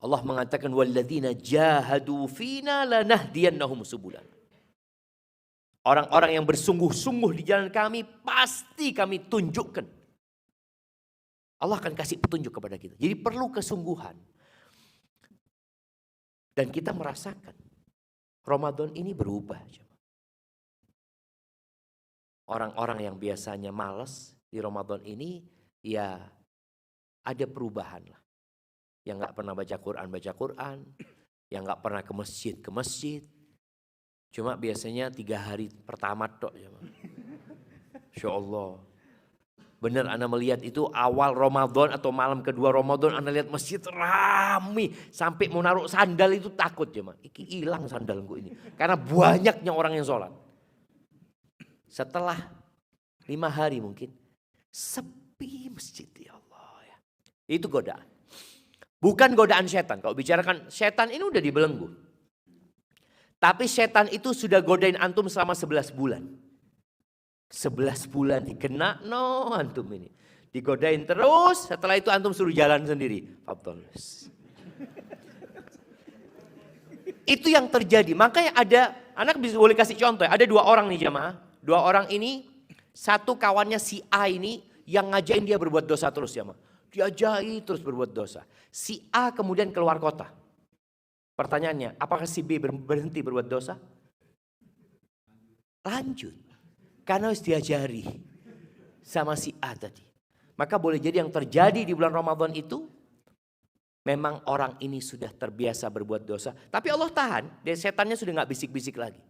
Allah mengatakan walladzina jahadu fina lanahdiyannahum subulana. Orang-orang yang bersungguh-sungguh di jalan kami pasti kami tunjukkan. Allah akan kasih petunjuk kepada kita. Jadi perlu kesungguhan. Dan kita merasakan Ramadan ini berubah. Orang-orang yang biasanya malas di Ramadan ini ya ada perubahan lah. Yang gak pernah baca Quran. Yang gak pernah ke masjid. Cuma biasanya 3 hari pertama tok. Insya Allah. Benar Anda melihat itu awal Ramadan atau malam kedua Ramadan Anda lihat masjid rame. Sampai mau naruh sandal itu takut. Iki hilang sandalku ini. Karena banyaknya orang yang sholat. Setelah 5 hari mungkin. Sepi masjid ya Allah. Ya. Itu godaan. Bukan godaan setan. Kalau bicarakan setan ini udah dibelenggu. Tapi setan itu sudah godain antum selama 11 bulan. 11 bulan dikena antum ini. Digodain terus, setelah itu antum suruh jalan sendiri. Fadol. Itu yang terjadi. Makanya ada, anak bisa boleh kasih contoh ya. Ada 2 orang nih jamaah. 2 orang ini, satu kawannya si A ini yang ngajain dia berbuat dosa terus jamaah. Diajai terus berbuat dosa. Si A kemudian keluar kota. Pertanyaannya, apakah si B berhenti berbuat dosa? Lanjut. Karena harus diajari sama si A tadi. Maka boleh jadi yang terjadi di bulan Ramadan itu, memang orang ini sudah terbiasa berbuat dosa. Tapi Allah tahan, dan setannya sudah gak bisik-bisik lagi.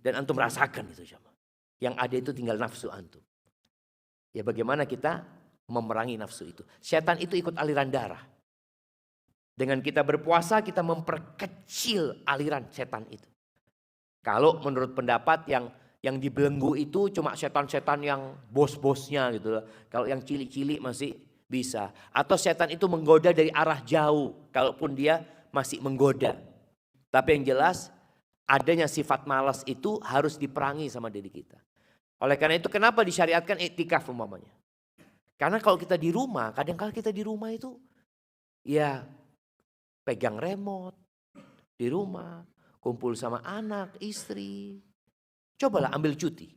Dan antum rasakan itu. Yang ada itu tinggal nafsu antum. Ya bagaimana kita memerangi nafsu itu. Setan itu ikut aliran darah. Dengan kita berpuasa kita memperkecil aliran setan itu. Kalau menurut pendapat yang dibelenggu itu cuma setan-setan yang bos-bosnya gitu. Kalau yang cilik-cilik masih bisa. Atau setan itu menggoda dari arah jauh. Kalaupun dia masih menggoda. Tapi yang jelas adanya sifat malas itu harus diperangi sama diri kita. Oleh karena itu kenapa disyariatkan iktikaf umpamanya. Karena kalau kita di rumah, kadang-kadang kita di rumah itu ya pegang remote di rumah, kumpul sama anak, istri. Cobalah ambil cuti.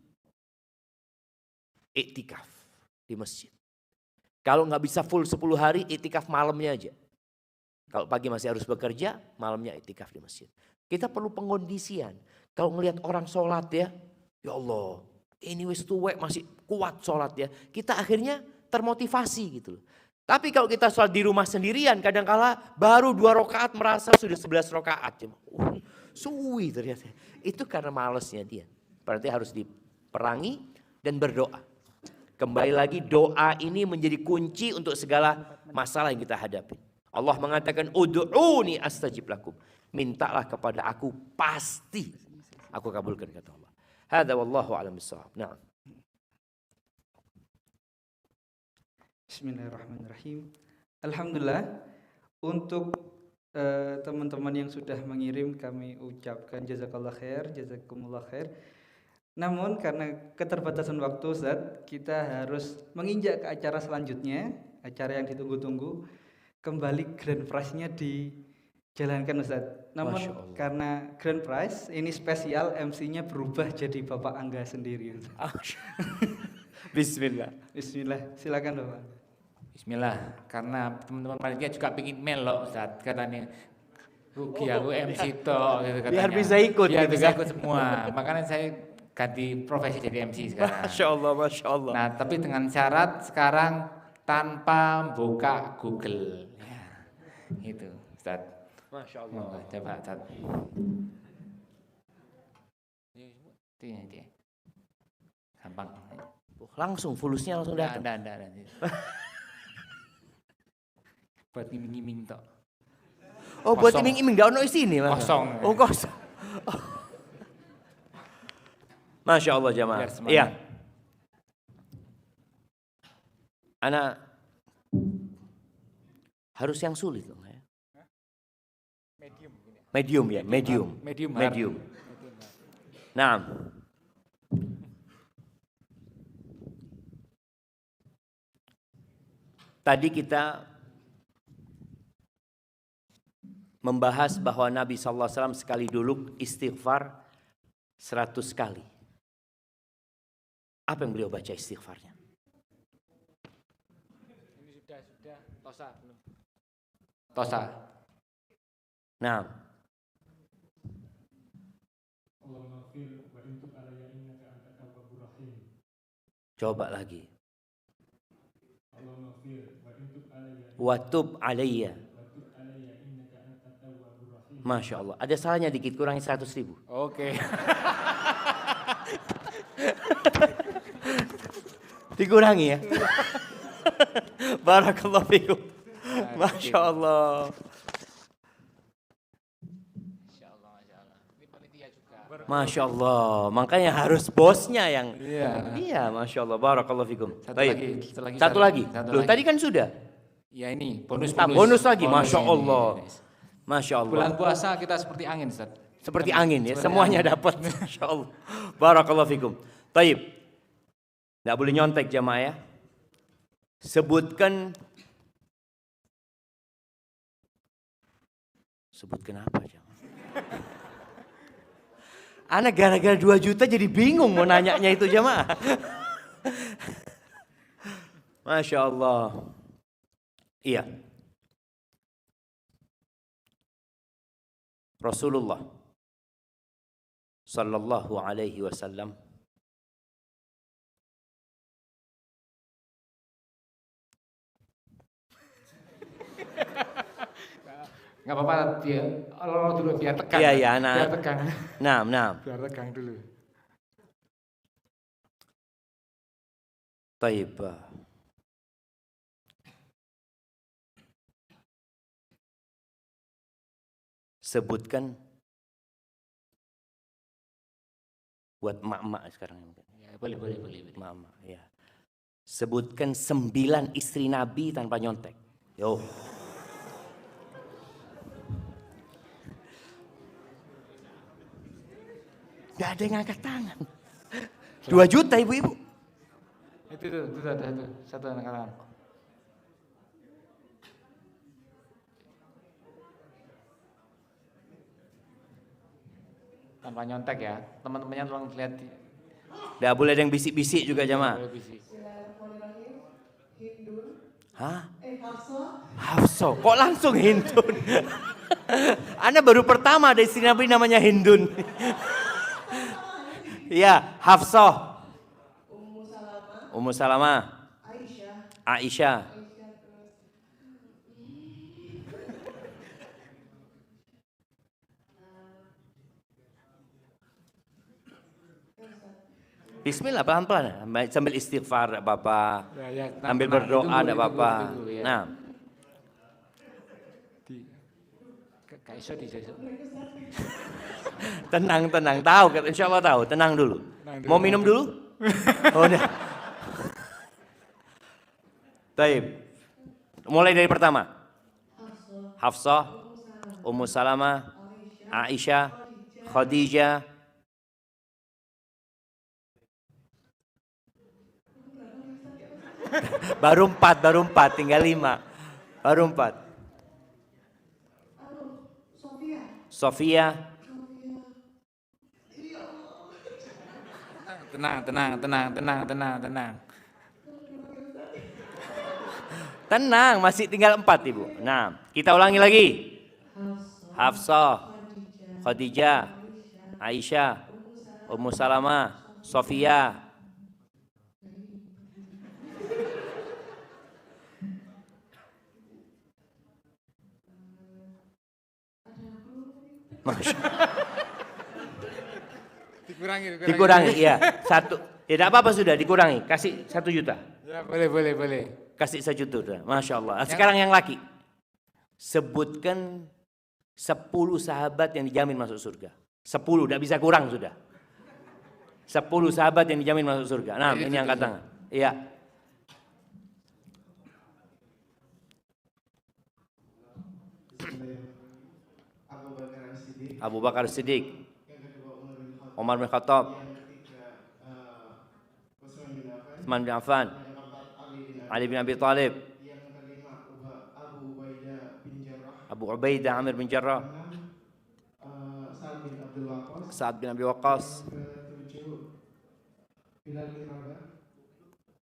Iktikaf di masjid. Kalau nggak bisa full 10 hari, iktikaf malamnya aja. Kalau pagi masih harus bekerja, malamnya iktikaf di masjid. Kita perlu pengkondisian. Kalau ngelihat orang sholat ya Allah, ini wis tuwek masih kuat sholat ya. Kita akhirnya termotivasi gitu loh. Tapi kalau kita sholat di rumah sendirian, kadangkala baru 2 rakaat merasa sudah 11 rakaat. Suwi ternyata. Itu karena malesnya dia. Berarti harus diperangi dan berdoa. Kembali lagi doa ini menjadi kunci untuk segala masalah yang kita hadapi. Allah mengatakan ud'uni astajib lakum. Mintalah kepada aku pasti aku kabulkan kata Allah. Hadza wallahu a'lam bissawab. Nah. Bismillahirrahmanirrahim. Alhamdulillah untuk teman-teman yang sudah mengirim kami ucapkan jazakallah khair, jazakumullah khair. Namun karena keterbatasan waktu Ustaz, kita harus menginjak ke acara selanjutnya, acara yang ditunggu-tunggu. Kembali grand prize-nya dijalankan Ustaz. Namun karena grand prize ini spesial, MC-nya berubah jadi Bapak Angga sendiri. Bismillah. Bismillah, silakan Bapak. Bismillah, karena teman-teman panitia juga pingin melok Ustaz, katanya rugi aku MC toh gitu katanya. Biar bisa ikut. Biar bisa ikut semua. Makanya saya ganti profesi jadi MC sekarang. Masya Allah, Masya Allah. Nah, tapi dengan syarat sekarang tanpa buka Google. Ya, itu, Ustaz. Masya Allah. Coba, Ustaz. Ini. Gampang. Langsung, fulusnya langsung datang. Enggak. Buat ngiming-ngiming tok. Oh, buat iming-iming, enggak ono isine, Mas. Kosong. Oh, kosong. Masya Allah jamaah. Iya. Anak harus yang sulit loh ya. Medium ya, medium. Nah. Tadi kita membahas bahwa Nabi SAW sekali dulu istighfar 100 kali. Apa yang beliau baca istighfarnya? Ini sudah tosa belum? Tosa. Nah. Coba lagi. Watub alayya. Masya Allah. Ada salahnya dikit, kurangi 100.000. Oke. Dikurangi ya. Barakallahu fikum. Masya Allah. Masya Allah. Makanya harus bosnya yang. Iya, Masya Allah. Barakallahu fikum. Satu lagi. Loh, tadi kan sudah. Ya ini bonus. Bonus lagi. Masya Allah. Masya Allah. Bulan puasa kita seperti angin, Ustaz. Seperti angin ya, semuanya dapat. Masya Allah. Barakallahu fikum. Taib. Nggak boleh nyontek jamaah ya. Sebutkan apa jamaah? Anak gara-gara 2 juta jadi bingung mau nanyanya itu jamaah. Masya Allah. Iya. Rasulullah sallallahu alaihi wasallam Enggak apa-apa dia Allah dulu biar tegang. Iya, anak. Biar tegang. Nah. Biar tegang dulu. Taib. Sebutkan buat emak-emak sekarang. Ya, boleh. Emak-emak, ya. Sebutkan 9 istri Nabi tanpa nyontek. Yo. Gak ada yang angkat tangan. 2 juta ibu-ibu. Itu ada satu angkat tangan. Tanpa nyontek ya, teman-temannya tolong lihat. Nggak boleh ada yang bisik-bisik juga jamaah. Hah? Hafsa. Kok langsung Hindun? Anda baru pertama ada istri Nabi namanya Hindun. Iya, Hafsa. Ummu Salamah. Aisyah. Bismillah pelan-pelan sambil istighfar enggak apa-apa. Sambil berdoa enggak apa-apa. Ya. Nah. Tenang, tahu, insyaallah tahu, tenang dulu. Mau minum dulu? Oh, udah. Baik. Mulai dari pertama. Hafsah, Ummu Salamah, Aisyah, Khadijah. Baru 4, tinggal 5. Baru 4. Sofia. Tenang. Tenang, masih tinggal 4 Ibu. Nah, kita ulangi lagi. Hafsah, Khadijah, Aisyah, Ummu Salamah, Sofia. Dikurangi, ya. Satu. Ya tidak apa-apa sudah dikurangi. Kasih 1 juta. Ya, boleh. Kasih 1 juta. Masya Allah. Sekarang yang laki. Sebutkan 10 sahabat yang dijamin masuk surga. 10, tidak bisa kurang sudah. 10 sahabat yang dijamin masuk surga. Nah, ini angkat tangan. Iya. Abu Bakar Siddiq, Umar bin Khattab, Utsman bin Affan, Ali bin Abi Thalib, Abu Ubaidah Amir bin Jarrah, Sa'ad bin Abi Waqqas.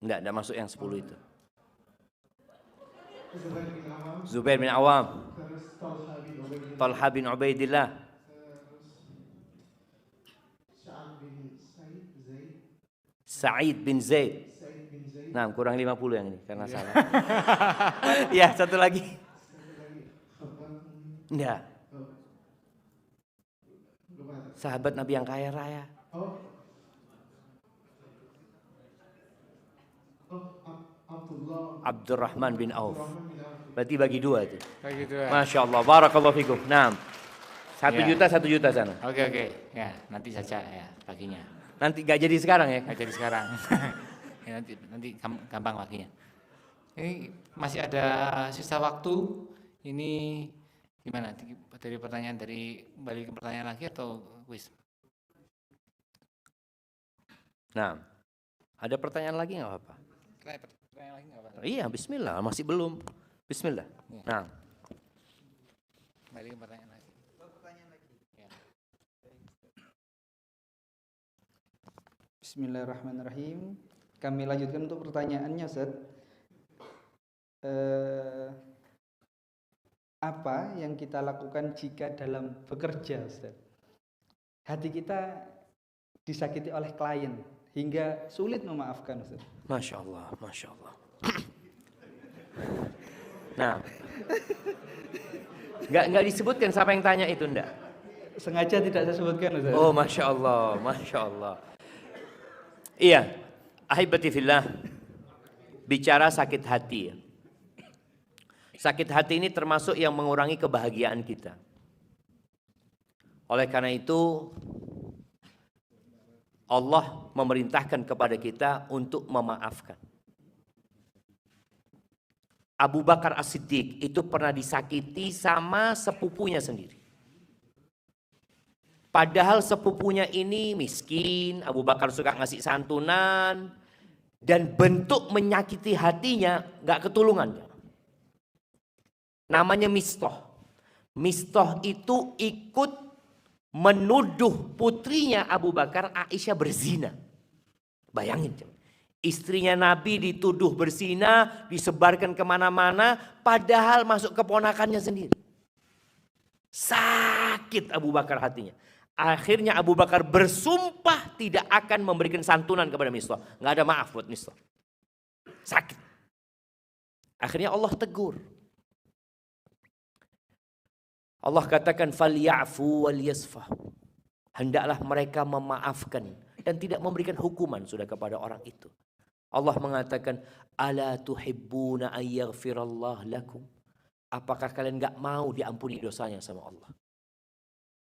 Tidak masuk yang 10 itu. Zubair bin Awam, Talha bin Ubaidillah, Sa'id bin Zaid. Nah, kurang 50 yang ini karena salah. Ya, satu lagi. Enggak. Sahabat Nabi yang kaya raya. Abdurrahman bin Auf. Berarti bagi 2 itu. Bagi 2. Masya Allah, barakallahu fikum. Nah, 1 juta, 1 juta sana. Oke. Ya, nanti saja ya baginya. Nanti gak jadi sekarang ya? Gak jadi sekarang. Ya, nanti gampang baginya. Ini masih ada sisa waktu. Ini gimana? Dari pertanyaan balik ke pertanyaan lagi atau wis? Nah, ada pertanyaan lagi nggak apa-apa? Pertanyaan lagi nggak apa-apa? Iya, bismillah, masih belum. Bismillah. Ya. Nah, balik ke pertanyaan lagi. Ya. Bismillahirrahmanirrahim. Kami lanjutkan untuk pertanyaannya, Ustaz. Apa yang kita lakukan jika dalam bekerja, Ustaz? Hati kita disakiti oleh klien hingga sulit memaafkan, Ustaz. Masya Allah, Masya Allah. Nah, nggak disebutkan siapa yang tanya itu, enggak? Sengaja tidak saya sebutkan, Ustaz. Oh, Masya Allah, Masya Allah. Iya, ahibati fillah, bicara sakit hati. Sakit hati ini termasuk yang mengurangi kebahagiaan kita. Oleh karena itu, Allah memerintahkan kepada kita untuk memaafkan. Abu Bakar As-Siddiq itu pernah disakiti sama sepupunya sendiri. Padahal sepupunya ini miskin, Abu Bakar suka ngasih santunan, dan bentuk menyakiti hatinya gak ketulungan. Namanya Mistah. Mistah itu ikut menuduh putrinya Abu Bakar, Aisyah, berzina. Bayangin, istrinya Nabi dituduh berzina, disebarkan kemana-mana, padahal masuk keponakannya sendiri. Sakit Abu Bakar hatinya. Akhirnya Abu Bakar bersumpah tidak akan memberikan santunan kepada Mistah. Nggak ada maaf buat Mistah. Sakit. Akhirnya Allah tegur. Allah katakan falyafu wal yasfahu. Hendaklah mereka memaafkan dan tidak memberikan hukuman sudah kepada orang itu. Allah mengatakan ala tuhibbuna ayyaghfirallah lakum. Apakah kalian enggak mau diampuni dosanya sama Allah?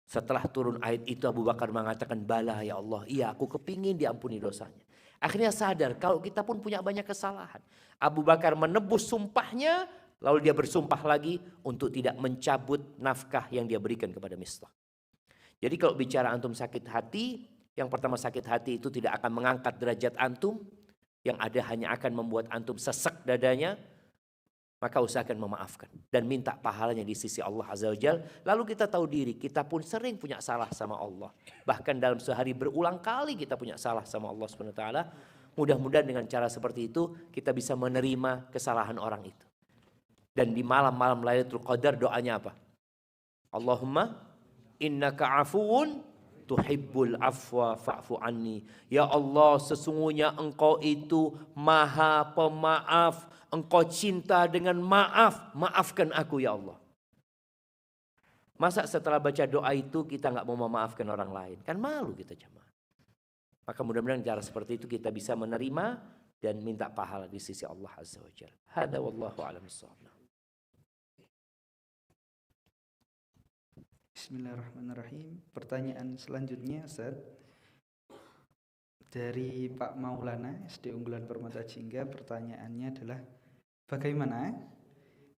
Setelah turun ayat itu Abu Bakar mengatakan bala ya Allah, iya aku kepingin diampuni dosanya. Akhirnya sadar kalau kita pun punya banyak kesalahan. Abu Bakar menebus sumpahnya, lalu dia bersumpah lagi untuk tidak mencabut nafkah yang dia berikan kepada Mistah. Jadi kalau bicara antum sakit hati, yang pertama sakit hati itu tidak akan mengangkat derajat antum, yang ada hanya akan membuat antum sesek dadanya. Maka usahakan memaafkan dan minta pahalanya di sisi Allah Azza wa Jalla. Lalu kita tahu diri, kita pun sering punya salah sama Allah. Bahkan dalam sehari berulang kali kita punya salah sama Allah Subhanahu wa taala. Mudah-mudahan dengan cara seperti itu kita bisa menerima kesalahan orang itu. Dan di malam-malam Lailatul Qadar doanya apa? Allahumma innaka afuwun tuhibbul afwa fa'fu anni. Ya Allah, sesungguhnya Engkau itu Maha Pemaaf. Engkau cinta dengan maaf. Maafkan aku ya Allah. Masa setelah baca doa itu kita nggak mau memaafkan orang lain? Kan malu kita jemaah. Maka mudah-mudahan cara seperti itu kita bisa menerima dan minta pahala di sisi Allah Azza wa Jalla. Hada wallahu a'lam bissawab. Bismillahirrahmanirrahim. Pertanyaan selanjutnya, Ustaz, dari Pak Maulana, SD Unggulan Permata Jingga. Pertanyaannya adalah, bagaimana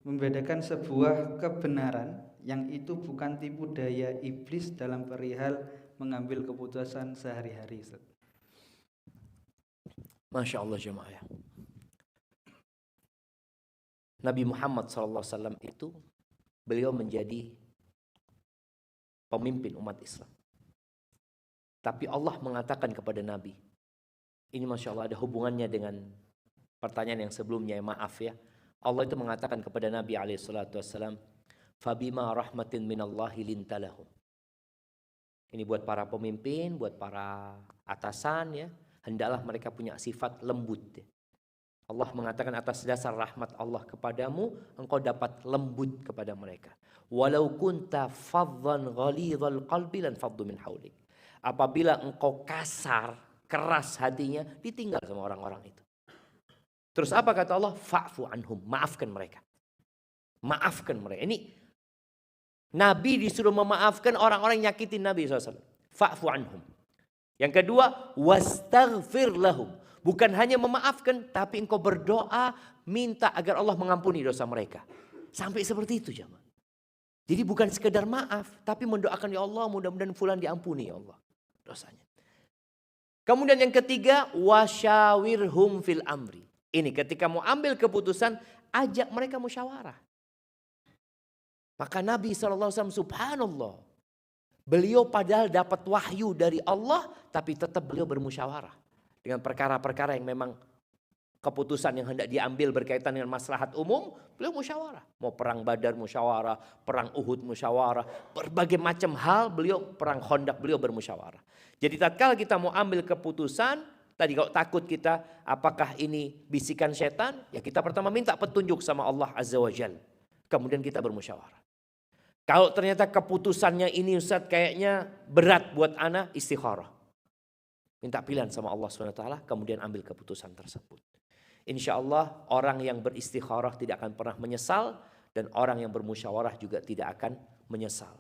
membedakan sebuah kebenaran yang itu bukan tipu daya iblis dalam perihal mengambil keputusan sehari-hari, Ustaz? Masya Allah jemaah. Nabi Muhammad SAW itu beliau menjadi pemimpin umat Islam. Tapi Allah mengatakan kepada Nabi, ini Masya Allah ada hubungannya dengan pertanyaan yang sebelumnya, maaf ya. Allah itu mengatakan kepada Nabi SAW, Fabima rahmatin minallahi lintalahum. Ini buat para pemimpin, buat para atasan ya. Hendaklah mereka punya sifat lembut ya. Allah mengatakan atas dasar rahmat Allah kepadamu, engkau dapat lembut kepada mereka. Walau kunta faddan ghalidhal qalbi lan faddu min haulik. Apabila engkau kasar, keras hatinya, ditinggal sama orang-orang itu. Terus apa kata Allah? Fa'fu anhum, maafkan mereka. Maafkan mereka. Ini Nabi disuruh memaafkan orang-orang yang nyakitin Nabi SAW. Fa'fu anhum. Yang kedua, wastaghfir lahum. Bukan hanya memaafkan, tapi engkau berdoa, minta agar Allah mengampuni dosa mereka. Sampai seperti itu jemaah. Jadi bukan sekedar maaf, tapi mendoakan, ya Allah mudah-mudahan fulan diampuni ya Allah dosanya. Kemudian yang ketiga, wasyawirhum fil amri. Ini ketika mau ambil keputusan, ajak mereka musyawarah. Maka Nabi SAW subhanallah, beliau padahal dapat wahyu dari Allah, tapi tetap beliau bermusyawarah. Dengan perkara-perkara yang memang keputusan yang hendak diambil berkaitan dengan maslahat umum, beliau musyawarah. Mau perang Badar musyawarah, perang Uhud musyawarah, berbagai macam hal beliau, perang Khandaq beliau bermusyawarah. Jadi tatkala kita mau ambil keputusan, tadi kalau takut kita apakah ini bisikan setan, ya kita pertama minta petunjuk sama Allah Azza wa Jalla. Kemudian kita bermusyawarah. Kalau ternyata keputusannya ini Ustaz kayaknya berat buat ana, istikharah. Minta pilihan sama Allah SWT, kemudian ambil keputusan tersebut. Insya Allah orang yang beristikharah tidak akan pernah menyesal, dan orang yang bermusyawarah juga tidak akan menyesal.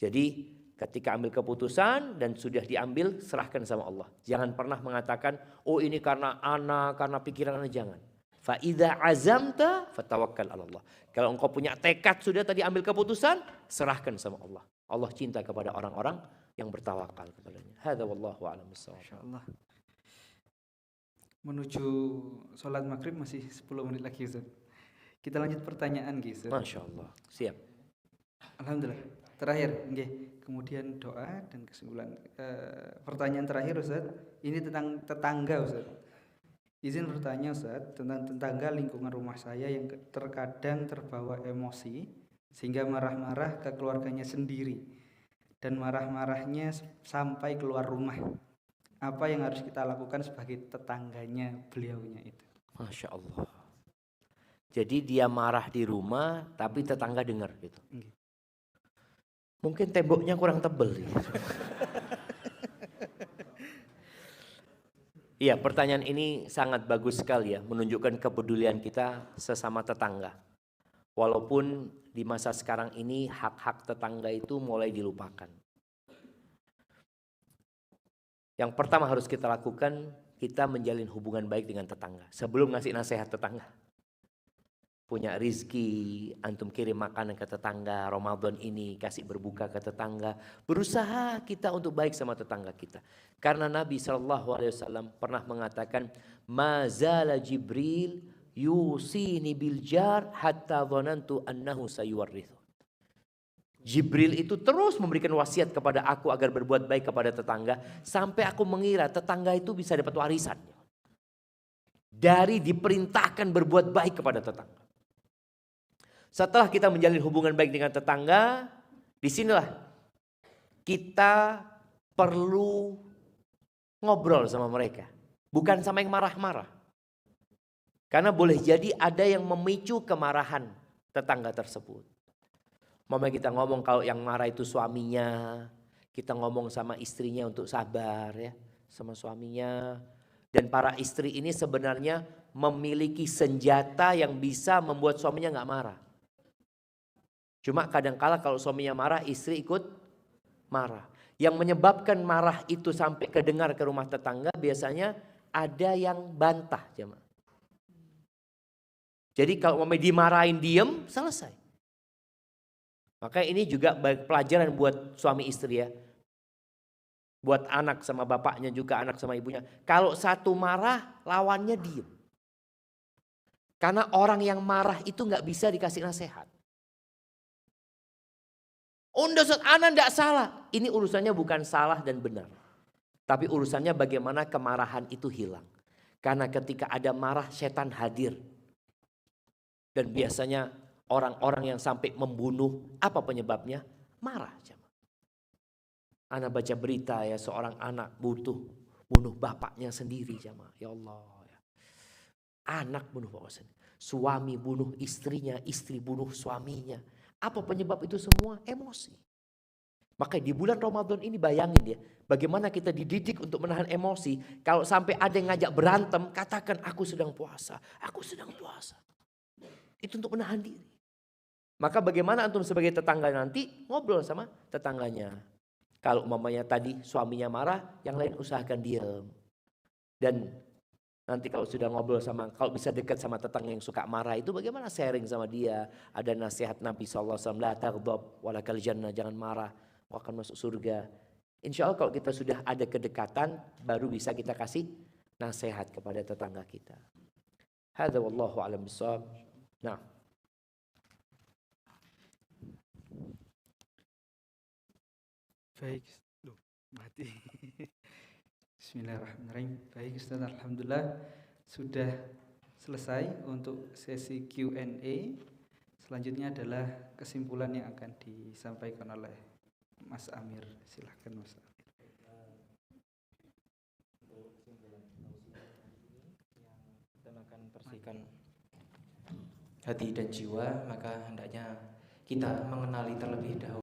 Jadi ketika ambil keputusan dan sudah diambil, serahkan sama Allah. Jangan pernah mengatakan, oh ini karena ana, karena pikiran ana, jangan. Fa idza azamta fatawakkal 'ala Allah. Kalau engkau punya tekad sudah tadi ambil keputusan, serahkan sama Allah. Allah cinta kepada orang-orang yang bertawakal kepadanya. Hadza wallahu a'lam bissawab. Insyaallah. Menuju sholat maghrib masih 10 menit lagi Ustaz. Kita lanjut pertanyaan Ustaz. Masya Allah. Siap. Alhamdulillah. Terakhir, nggih. Kemudian doa dan kesimpulan. Pertanyaan terakhir Ustaz, ini tentang tetangga Ustaz. Izin bertanya Ustaz, tentang tetangga lingkungan rumah saya yang terkadang terbawa emosi sehingga marah-marah ke keluarganya sendiri dan marah-marahnya sampai keluar rumah. Apa yang harus kita lakukan sebagai tetangganya beliaunya itu? Masya Allah. Jadi dia marah di rumah tapi tetangga dengar gitu. Mungkin temboknya kurang tebal. Iya, pertanyaan ini sangat bagus sekali ya, menunjukkan kepedulian kita sesama tetangga. Walaupun di masa sekarang ini hak-hak tetangga itu mulai dilupakan. Yang pertama harus kita lakukan, kita menjalin hubungan baik dengan tetangga. Sebelum ngasih nasihat tetangga. Punya rizki, antum kirim makanan ke tetangga, Ramadan ini kasih berbuka ke tetangga. Berusaha kita untuk baik sama tetangga kita. Karena Nabi SAW pernah mengatakan, Ma zala Jibril yusini bil jar hatta dhanantu annahu sayuwarrithu. Jibril itu terus memberikan wasiat kepada aku agar berbuat baik kepada tetangga. Sampai aku mengira tetangga itu bisa dapat warisan. Dari diperintahkan berbuat baik kepada tetangga. Setelah kita menjalin hubungan baik dengan tetangga, disinilah kita perlu ngobrol sama mereka. Bukan sama yang marah-marah. Karena boleh jadi ada yang memicu kemarahan tetangga tersebut. Mama kita ngomong kalau yang marah itu suaminya, kita ngomong sama istrinya untuk sabar ya, sama suaminya. Dan para istri ini sebenarnya memiliki senjata yang bisa membuat suaminya nggak marah. Cuma kadangkala kalau suaminya marah, istri ikut marah. Yang menyebabkan marah itu sampai kedengar ke rumah tetangga biasanya ada yang bantah jemaah. Jadi kalau mau dimarahin diem, selesai. Maka ini juga pelajaran buat suami istri ya. Buat anak sama bapaknya juga, anak sama ibunya. Kalau satu marah, lawannya diem. Karena orang yang marah itu nggak bisa dikasih nasihat. Ustaz, ana nggak salah. Ini urusannya bukan salah dan benar. Tapi urusannya bagaimana kemarahan itu hilang. Karena ketika ada marah, setan hadir. Dan biasanya orang-orang yang sampai membunuh, apa penyebabnya? Marah. Ana baca berita ya, seorang anak bunuh bapaknya sendiri jamaah. Ya Allah. Ya. Anak bunuh bapak sendiri. Suami bunuh istrinya, istri bunuh suaminya. Apa penyebab itu semua? Emosi. Maka di bulan Ramadan ini bayangin ya, bagaimana kita dididik untuk menahan emosi. Kalau sampai ada yang ngajak berantem, katakan aku sedang puasa, aku sedang puasa. Itu untuk menahan diri. Maka bagaimana antum sebagai tetangga nanti ngobrol sama tetangganya. Kalau mamanya tadi suaminya marah, yang lain usahakan diam. Dan nanti kalau sudah ngobrol sama, kalau bisa dekat sama tetangga yang suka marah itu bagaimana sharing sama dia. Ada nasihat Nabi SAW, la taghdab walakal jannah, jangan marah, kau akan masuk surga. Insya Allah kalau kita sudah ada kedekatan, baru bisa kita kasih nasihat kepada tetangga kita. Hadza wallahu a'lam bishawab. Nah. Baik, mati. Bismillahirrahmanirrahim. Baik Ustaz, alhamdulillah sudah selesai untuk sesi Q&A. Selanjutnya adalah kesimpulan yang akan disampaikan oleh Mas Amir. Silahkan Mas Amir. Untuk kesimpulan yang kita akan bersihkan hati dan jiwa, maka hendaknya kita mengenali terlebih dahulu